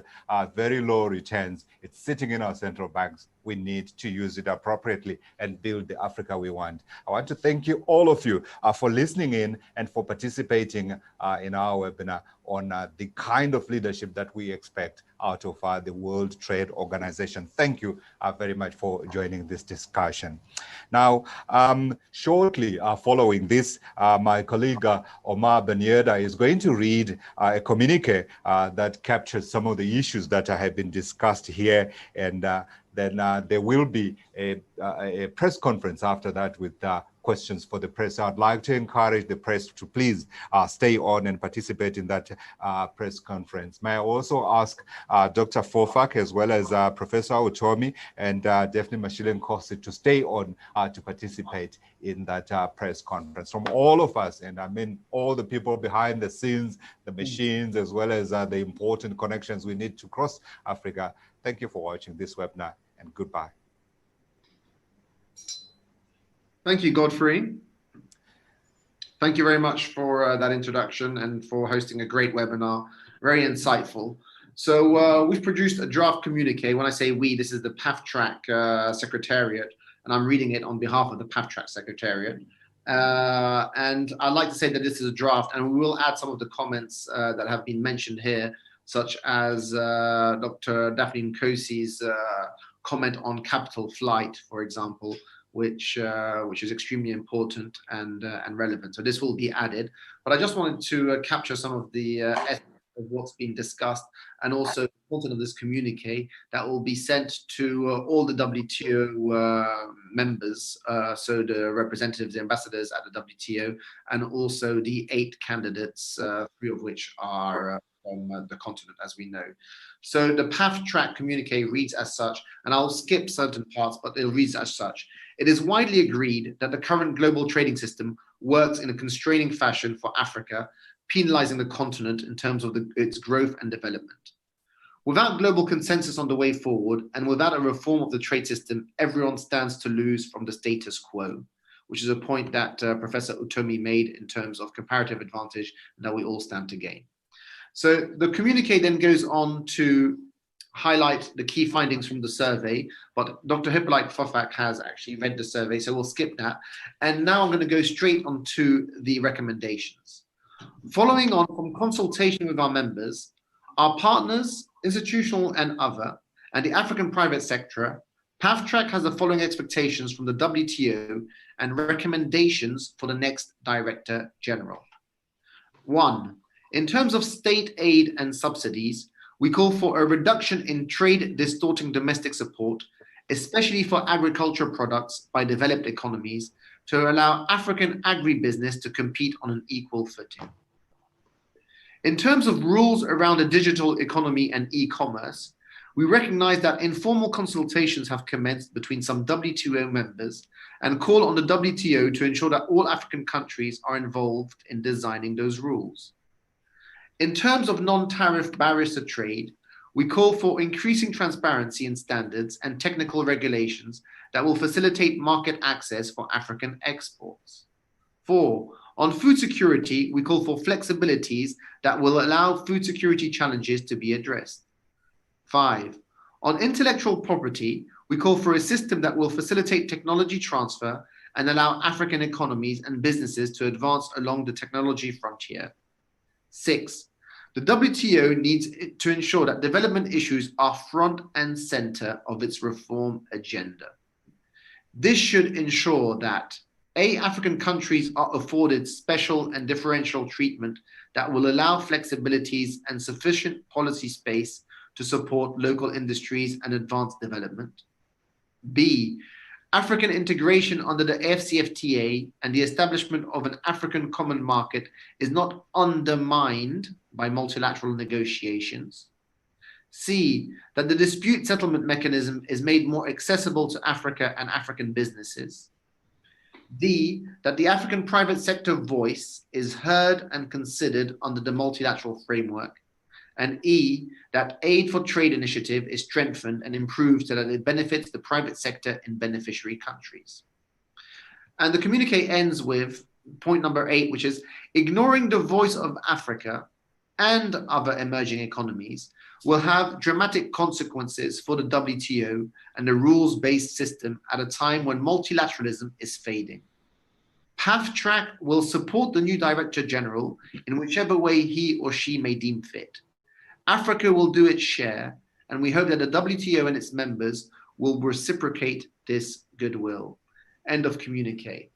very low returns. It's sitting in our central banks. we need to use it appropriately and build the Africa we want. I want to thank you, all of you, for listening in and for participating in our webinar on the kind of leadership that we expect out of the World Trade Organization. Thank you very much for joining this discussion. Now, shortly following this, my colleague Omar Banyeda is going to read a communique that captures some of the issues that have been discussed here, and then there will be a press conference after that with questions for the press. I'd like to encourage the press to please stay on and participate in that press conference. May I also ask Dr. Fofak, as well as Professor Utomi and Daphne Mashile-Nkosi, to stay on to participate in that press conference. From all of us, and I mean all the people behind the scenes, the machines, as well as the important connections we need to cross Africa, thank you for watching this webinar, and goodbye. Thank you, Godfrey. Thank you very much for that introduction and for hosting a great webinar, very insightful. So we've produced a draft communique. When I say we, this is the PAFTRAC Secretariat, and I'm reading it on behalf of the PAFTRAC Secretariat. And I'd like to say that this is a draft, and we will add some of the comments that have been mentioned here, such as Dr. Daphne Nkosi's comment on capital flight, for example, which is extremely important and relevant. So this will be added. But I just wanted to capture some of the essence of what's been discussed, and also the content of this communique that will be sent to all the WTO members, so the representatives, the ambassadors at the WTO, and also the 8 candidates, 3 of which are from the continent, as we know. So the PAFTRAC communique reads as such, and I'll skip certain parts, but it reads as such. It is widely agreed that the current global trading system works in a constraining fashion for Africa, penalizing the continent in terms of its growth and development. Without global consensus on the way forward, and without a reform of the trade system, everyone stands to lose from the status quo, which is a point that Professor Utomi made in terms of comparative advantage that we all stand to gain. So the communique then goes on to highlight the key findings from the survey, but Dr. Hippolyte Fofak has actually read the survey, so we'll skip that. And now I'm going to go straight on to the recommendations. Following on from consultation with our members, our partners, institutional and other, and the African private sector, PAFTRAC has the following expectations from the WTO and recommendations for the next Director General. 1. In terms of state aid and subsidies, we call for a reduction in trade distorting domestic support, especially for agriculture products by developed economies, to allow African agribusiness to compete on an equal footing. In terms of rules around the digital economy and e-commerce, we recognize that informal consultations have commenced between some WTO members and call on the WTO to ensure that all African countries are involved in designing those rules. In terms of non-tariff barriers to trade, we call for increasing transparency in standards and technical regulations that will facilitate market access for African exports. 4. On food security, we call for flexibilities that will allow food security challenges to be addressed. 5. On intellectual property, we call for a system that will facilitate technology transfer and allow African economies and businesses to advance along the technology frontier. 6. The WTO needs to ensure that development issues are front and center of its reform agenda. This should ensure that A, African countries are afforded special and differential treatment that will allow flexibilities and sufficient policy space to support local industries and advanced development. B, African integration under the AfCFTA and the establishment of an African common market is not undermined by multilateral negotiations. C, that the dispute settlement mechanism is made more accessible to Africa and African businesses. D, that the African private sector voice is heard and considered under the multilateral framework. And E, that aid for trade initiative is strengthened and improved so that it benefits the private sector in beneficiary countries. And the communique ends with point number 8, which is ignoring the voice of Africa and other emerging economies will have dramatic consequences for the WTO and the rules-based system at a time when multilateralism is fading. PAFTRAC will support the new Director General in whichever way he or she may deem fit. Africa will do its share, and we hope that the WTO and its members will reciprocate this goodwill. End of communique.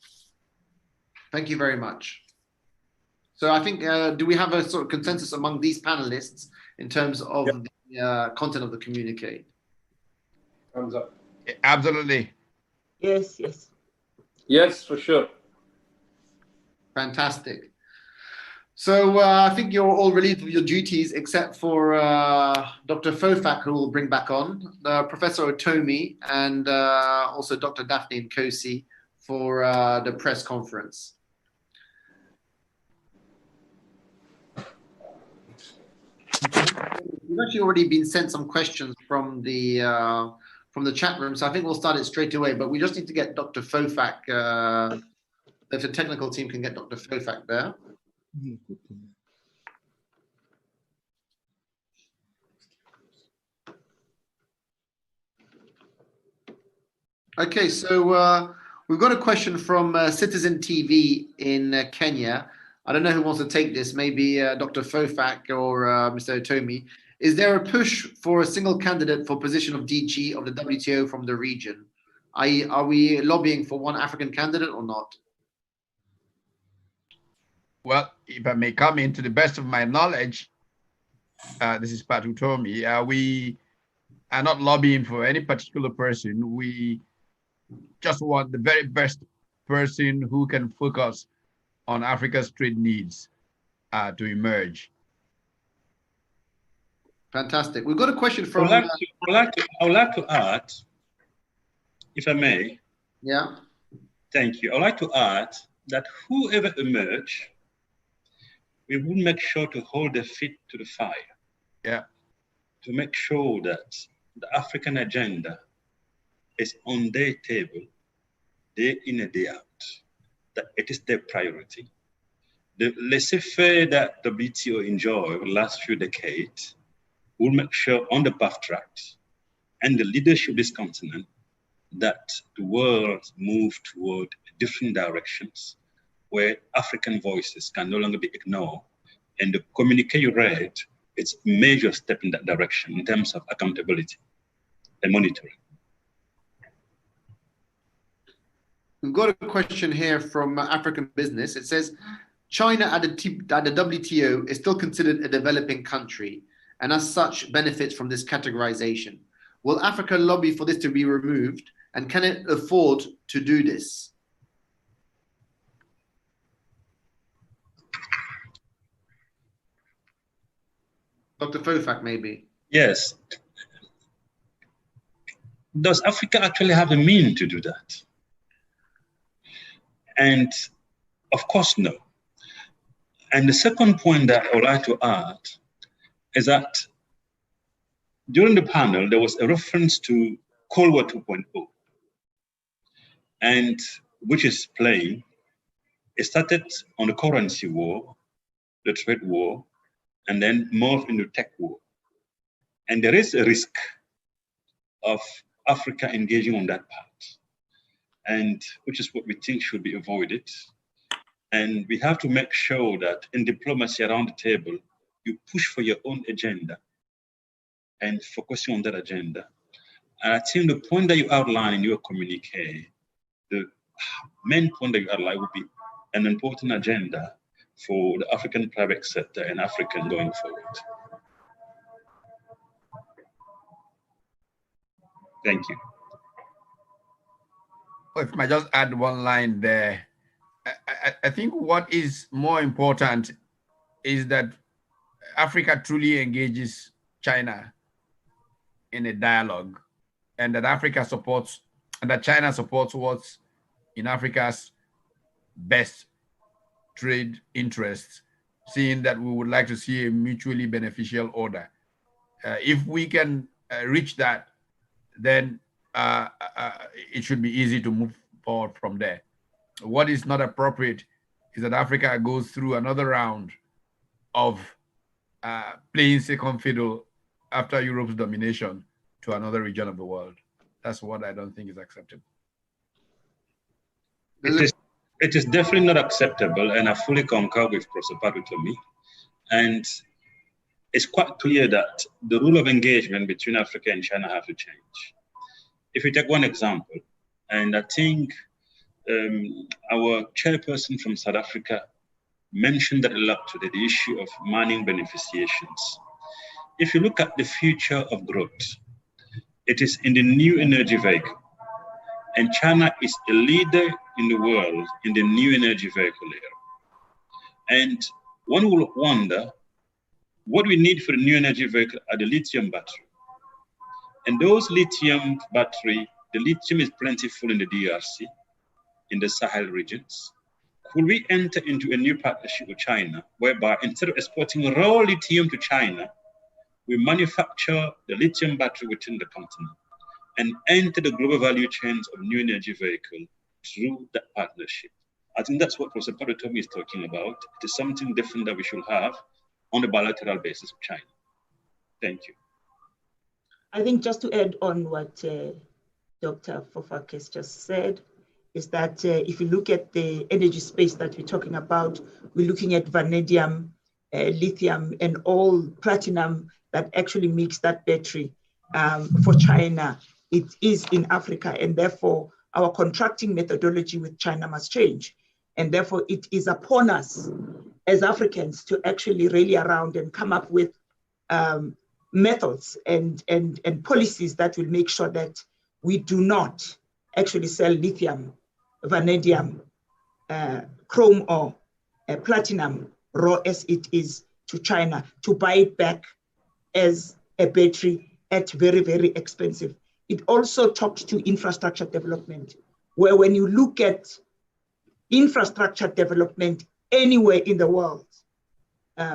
Thank you very much. So I think, do we have a sort of consensus among these panelists in terms of the content of the communique? Thumbs up. Absolutely. Yes, yes. Yes, for sure. Fantastic. So I think you're all relieved of your duties, except for Dr. Fofak, who will bring back on, Professor Otomi, and also Dr. Daphne Nkosi for the press conference. We've actually already been sent some questions from the chat room, so I think we'll start it straight away. But we just need to get Dr. Fofak. If the technical team can get Dr. Fofak there. Okay, so we've got a question from Citizen TV in Kenya. I don't know who wants to take this, maybe Dr. Fofak or Mr. Otomi. Is there a push for a single candidate for position of DG of the WTO from the region? Are we lobbying for one African candidate or not? Well, if I may come in, to the best of my knowledge, this is Pat who told me, we are not lobbying for any particular person. We just want the very best person who can focus on Africa's trade needs to emerge. Fantastic. We've got a question from... I would like to add, if I may. Yeah. Thank you. I would like to add that whoever emerges, we will make sure to hold their feet to the fire. Yeah. To make sure that the African agenda is on their table day in and day out, that it is their priority. The laissez-faire that the WTO enjoyed over the last few decades will make sure on the path tracks and the leadership of this continent that the world move toward different directions where African voices can no longer be ignored. And the communique you read, it's a major step in that direction in terms of accountability and monitoring. We've got a question here from African Business. It says, China at the WTO is still considered a developing country and as such benefits from this categorization. Will Africa lobby for this to be removed, and can it afford to do this? Dr. Fofak, maybe. Yes. Does Africa actually have the means to do that? And of course, no. And the second point that I would like to add is that during the panel, there was a reference to Cold War 2.0, and which is playing. It started on the currency war, the trade war, and then morphed into tech war. And there is a risk of Africa engaging on that path, and which is what we think should be avoided. And we have to make sure that in diplomacy around the table, you push for your own agenda and focusing on that agenda. And I think the point that you outline in your communique, the main point that you outline would be an important agenda for the African private sector and African going forward. Thank you. If I might just add one line there, I think what is more important is that Africa truly engages China in a dialogue, and that Africa supports, and that China supports what's in Africa's best trade interests, seeing that we would like to see a mutually beneficial order. If we can reach that, then it should be easy to move forward from there. What is not appropriate is that Africa goes through another round of playing second fiddle after Europe's domination to another region of the world. That's what I don't think is acceptable. It is definitely not acceptable, and I fully concur with Professor Padutomi. And it's quite clear that the rule of engagement between Africa and China have to change. If we take one example, and I think our chairperson from South Africa mentioned that a lot today, the issue of mining beneficiations. If you look at the future of growth, it is in the new energy vehicle. And China is a leader in the world in the new energy vehicle era. And one will wonder, what we need for the new energy vehicle are the lithium battery. And those lithium battery, the lithium is plentiful in the DRC, in the Sahel regions. Could we enter into a new partnership with China, whereby instead of exporting raw lithium to China, we manufacture the lithium battery within the continent and enter the global value chains of new energy vehicle through that partnership? I think that's what Professor Padutomi is talking about. It is something different that we should have on a bilateral basis with China. Thank you. I think just to add on what Dr. Fofakes just said, is that if you look at the energy space that we're talking about, we're looking at vanadium, lithium, and all platinum that actually makes that battery for China. It is in Africa, and therefore our contracting methodology with China must change. And therefore it is upon us as Africans to actually rally around and come up with methods and policies that will make sure that we do not actually sell lithium, vanadium, chrome or platinum raw as it is to China, to buy it back as a battery at very, very expensive. It also talks to infrastructure development, where when you look at infrastructure development anywhere in the world,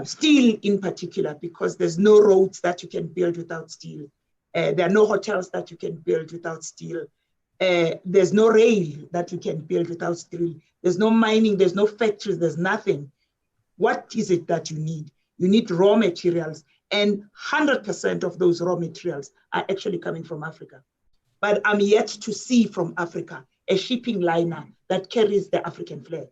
steel in particular, because there's no roads that you can build without steel. There are no hotels that you can build without steel. There's no rail that you can build without steel. There's no mining, there's no factories, there's nothing. What is it that you need? You need raw materials, and 100% of those raw materials are actually coming from Africa. But I'm yet to see from Africa a shipping liner that carries the African flag.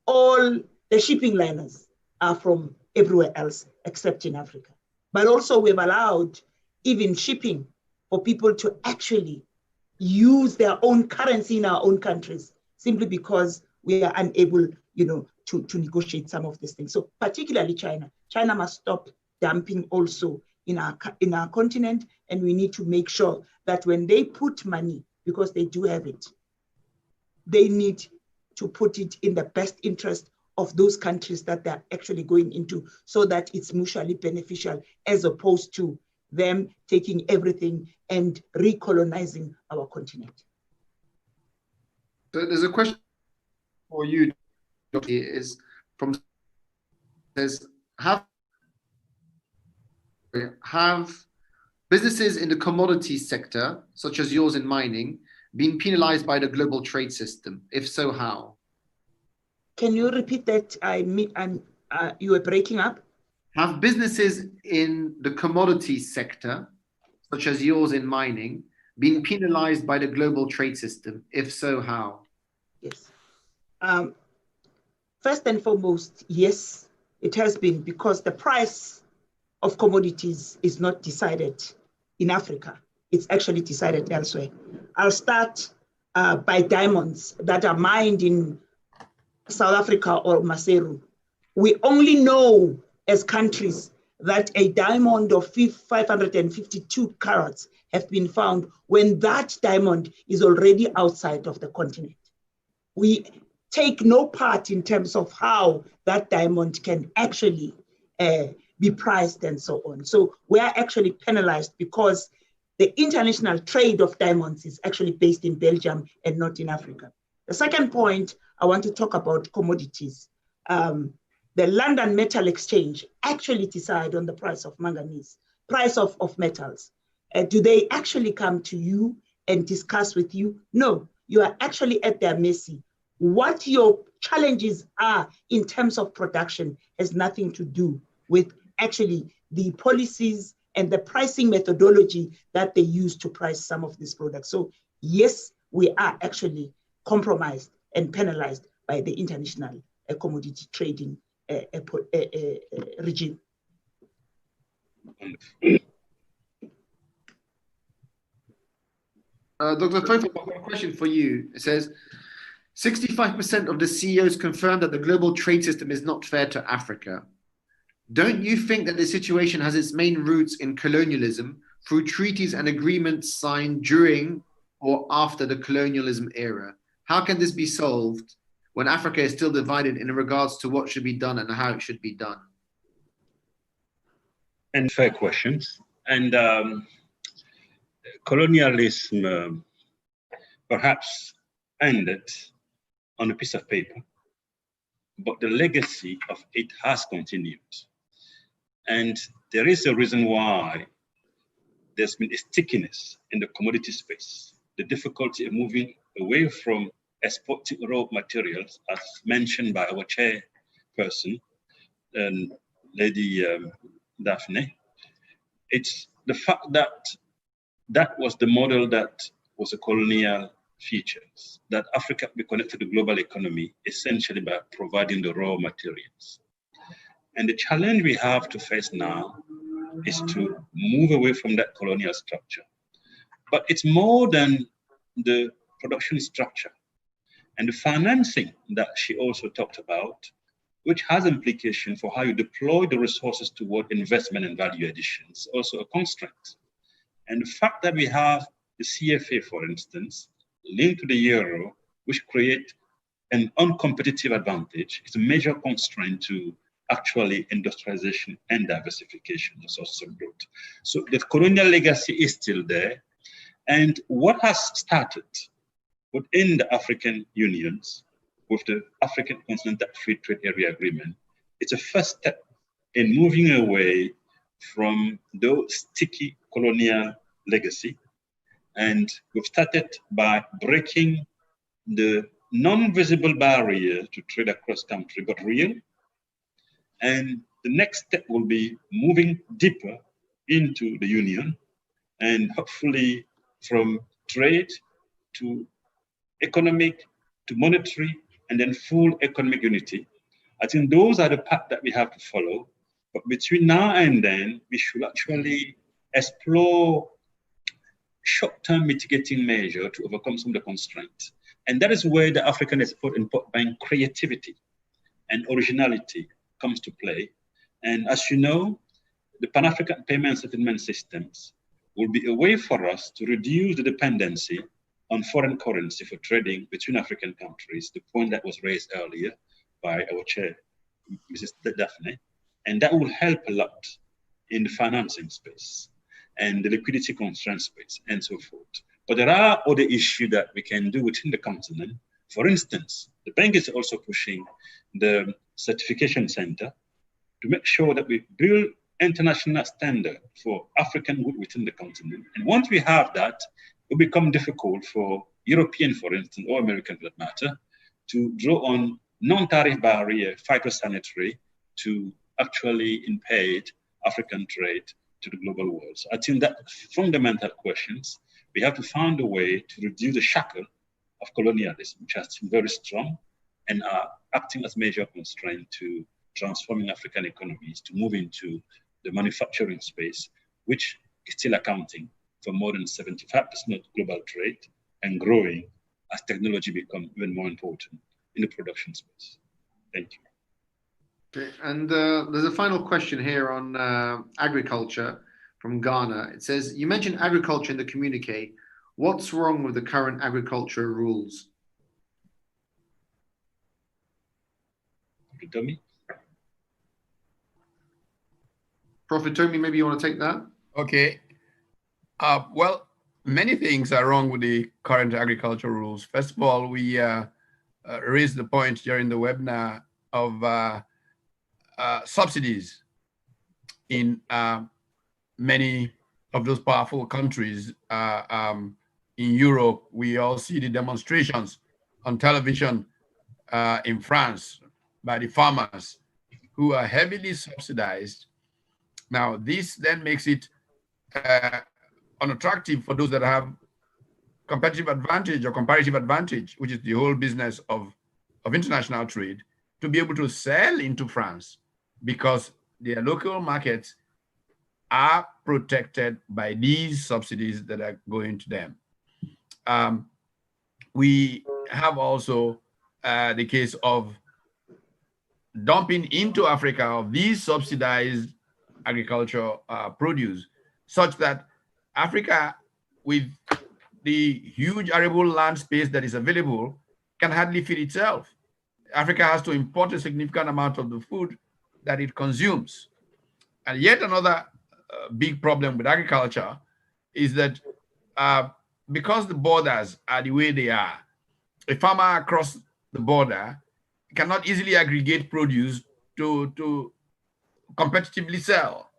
All the shipping liners are from everywhere else except in Africa. But also we've allowed even shipping for people to actually use their own currency in our own countries, simply because we are unable, to negotiate some of these things. So particularly China. China must stop dumping also in our continent, and we need to make sure that when they put money, because they do have it, they need to put it in the best interest of those countries that they're actually going into, so that it's mutually beneficial, as opposed to them taking everything and recolonizing our continent. So there's a question for you, Dr. Is from says, have businesses in the commodities sector, such as yours in mining, been penalized by the global trade system? If so, how? Can you repeat that? You were breaking up. Have businesses in the commodities sector, such as yours in mining, been penalized by the global trade system? If so, how? Yes. First and foremost, yes, it has been, because the price of commodities is not decided in Africa. It's actually decided elsewhere. I'll start by diamonds that are mined in South Africa or Maseru. We only know as countries that a diamond of 552 carats have been found when that diamond is already outside of the continent. We take no part in terms of how that diamond can actually be priced and so on. So we are actually penalized because the international trade of diamonds is actually based in Belgium and not in Africa. The second point, I want to talk about commodities. The London Metal Exchange actually decide on the price of manganese, price of metals. Do they actually come to you and discuss with you? No, you are actually at their mercy. What your challenges are in terms of production has nothing to do with actually the policies and the pricing methodology that they use to price some of these products. So yes, we are actually compromised and penalized by the international commodity trading regime. Dr. Fofa, I've got a question for you. It says, 65% of the CEOs confirm that the global trade system is not fair to Africa. Don't you think that the situation has its main roots in colonialism through treaties and agreements signed during or after the colonialism era? How can this be solved when Africa is still divided in regards to what should be done and how it should be done? And fair questions. And colonialism perhaps ended on a piece of paper, but the legacy of it has continued. And there is a reason why there's been a stickiness in the commodity space, the difficulty of moving away from exporting raw materials, as mentioned by our chairperson, Lady Daphne. It's the fact that that was the model that was a colonial features, that Africa be connected to the global economy essentially by providing the raw materials. And the challenge we have to face now is to move away from that colonial structure. But it's more than the production structure and the financing that she also talked about, which has implication for how you deploy the resources toward investment and value additions, also a constraint. And the fact that we have the CFA, for instance, linked to the euro, which create an uncompetitive advantage, is a major constraint to actually industrialization and diversification of sources of growth. So the colonial legacy is still there. And what has started within the African unions with the African Continental Free Trade Area Agreement, it's a first step in moving away from those sticky colonial legacy. And we've started by breaking the non-visible barrier to trade across country, but real. And the next step will be moving deeper into the union and hopefully from trade to economic to monetary and then full economic unity. I think those are the paths that we have to follow. But between now and then, we should actually explore short-term mitigating measure to overcome some of the constraints. And that is where the African Export-Import Bank creativity and originality comes to play. And as you know, the Pan-African payment settlement systems will be a way for us to reduce the dependency on foreign currency for trading between African countries, the point that was raised earlier by our chair, Mrs. Daphne. And that will help a lot in the financing space and the liquidity constraint space and so forth. But there are other issues that we can do within the continent. For instance, the bank is also pushing the certification center to make sure that we build international standard for African good within the continent. And once we have that, it will become difficult for European, for instance, or American for that matter, to draw on non-tariff barrier, phytosanitary, to actually impede African trade to the global world. So I think that fundamental questions, we have to find a way to reduce the shackle of colonialism, which has been very strong and are acting as major constraint to transforming African economies to move into the manufacturing space, which is still accounting for more than 75% of global trade and growing as technology becomes even more important in the production space. Thank you. Okay, and there's a final question here on agriculture from Ghana. It says, you mentioned agriculture in the communique. What's wrong with the current agriculture rules? Tommy? Prophet Tommy, maybe you want to take that? Okay. Well, many things are wrong with the current agriculture rules. First of all, we raised the point during the webinar of subsidies in many of those powerful countries. In Europe, we all see the demonstrations on television in France by the farmers who are heavily subsidized Now, this then makes it unattractive for those that have competitive advantage or comparative advantage, which is the whole business of international trade, to be able to sell into France because their local markets are protected by these subsidies that are going to them. We have also the case of dumping into Africa of these subsidized agricultural produce, such that Africa, with the huge arable land space that is available, can hardly feed itself. Africa has to import a significant amount of the food that it consumes. And yet another big problem with agriculture is that because the borders are the way they are, a farmer across the border cannot easily aggregate produce to competitively sell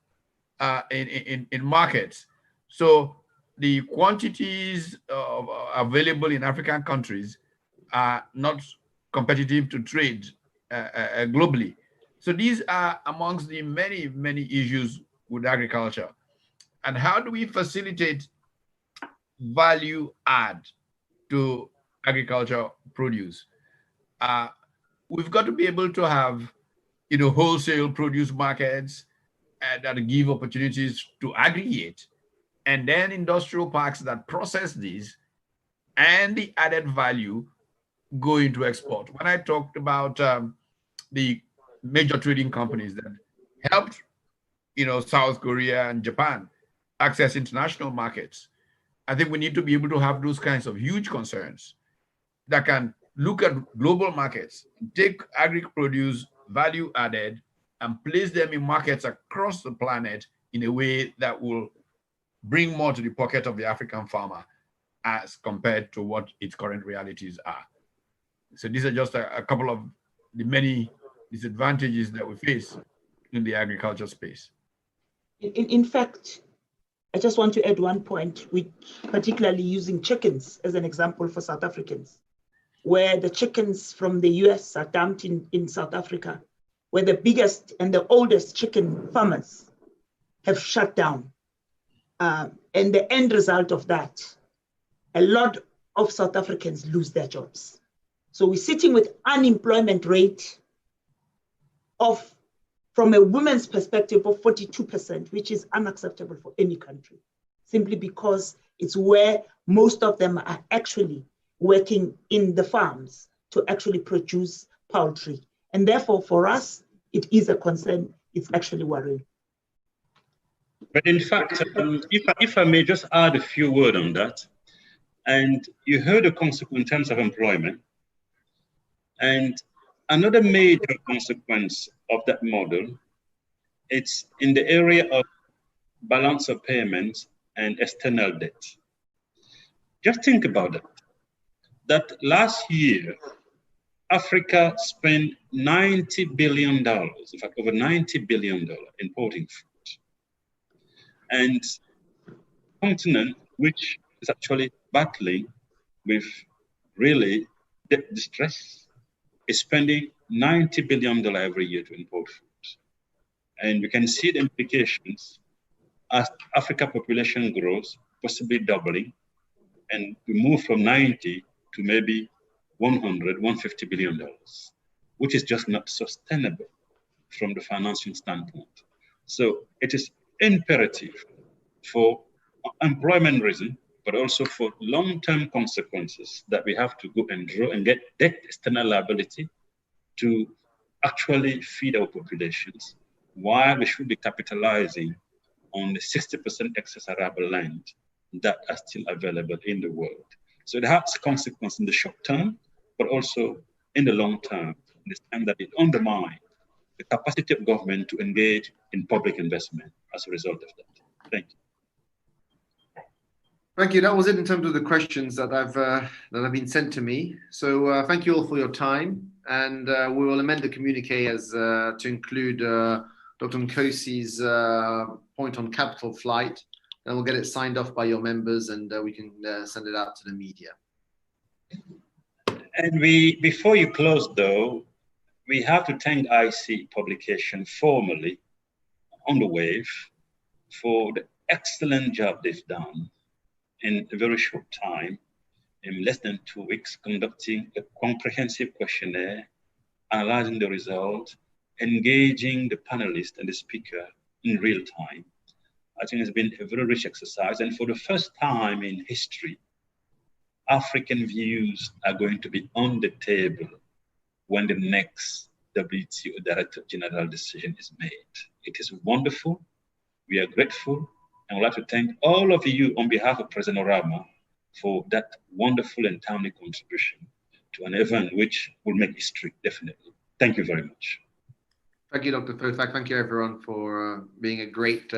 in markets. So the quantities available in African countries are not competitive to trade globally. So these are amongst the many, many issues with agriculture. And how do we facilitate value add to agriculture produce? We've got to be able to have, wholesale produce markets that give opportunities to aggregate, and then industrial parks that process these, and the added value go into export. When I talked about the major trading companies that helped, South Korea and Japan access international markets, I think we need to be able to have those kinds of huge concerns that can look at global markets, take agri-produce value added, and place them in markets across the planet in a way that will bring more to the pocket of the African farmer as compared to what its current realities are. So these are just a couple of the many disadvantages that we face in the agriculture space. In fact, I just want to add one point, particularly using chickens as an example for South Africans, where the chickens from the US are dumped in South Africa, where the biggest and the oldest chicken farmers have shut down. And the end result of that, a lot of South Africans lose their jobs. So we're sitting with unemployment rate of, from a woman's perspective, of 42%, which is unacceptable for any country, simply because it's where most of them are actually working in the farms to actually produce poultry. And therefore, for us, it is a concern. It's actually worrying. But in fact, if I may just add a few words on that, and you heard the consequence in terms of employment, and another major consequence of that model, it's in the area of balance of payments and external debt. Just think about that. That last year, Africa spent $90 billion, in fact, over $90 billion importing food. And continent, which is actually battling with really debt distress, is spending $90 billion every year to import food. And you can see the implications as Africa population grows, possibly doubling, and we move from 90 to maybe 100, $150 billion, which is just not sustainable from the financing standpoint. So it is imperative for employment reason, but also for long-term consequences that we have to go and draw and get debt external liability to actually feed our populations, while we should be capitalizing on the 60% excess arable land that are still available in the world. So it has consequences in the short term, but also in the long term, understand that it undermines the capacity of government to engage in public investment as a result of that. Thank you. Thank you. That was it in terms of the questions that have been sent to me. So thank you all for your time, and we will amend the communiqué as to include Dr. Nkosi's point on capital flight, and we'll get it signed off by your members, and we can send it out to the media. And before you close though, we have to thank IC Publication formally on the wave for the excellent job they've done in a very short time, in less than 2 weeks, conducting a comprehensive questionnaire, analyzing the result, engaging the panelists and the speaker in real time. I think it's been a very rich exercise. And for the first time in history, African views are going to be on the table when the next WTO Director General decision is made. It is wonderful. We are grateful. And I'd like to thank all of you on behalf of President Orama for that wonderful and timely contribution to an event which will make history, definitely. Thank you very much. Thank you, Dr. Fothak. Thank you, everyone, for being a great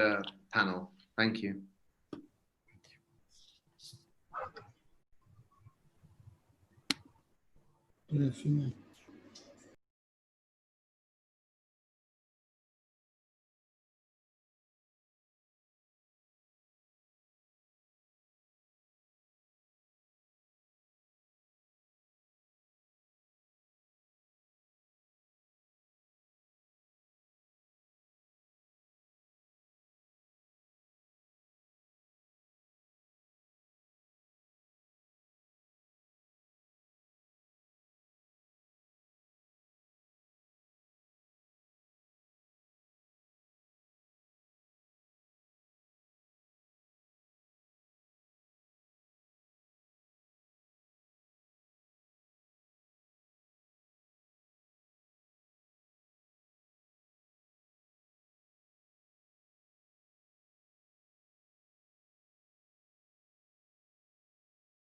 panel. Thank you. Good afternoon.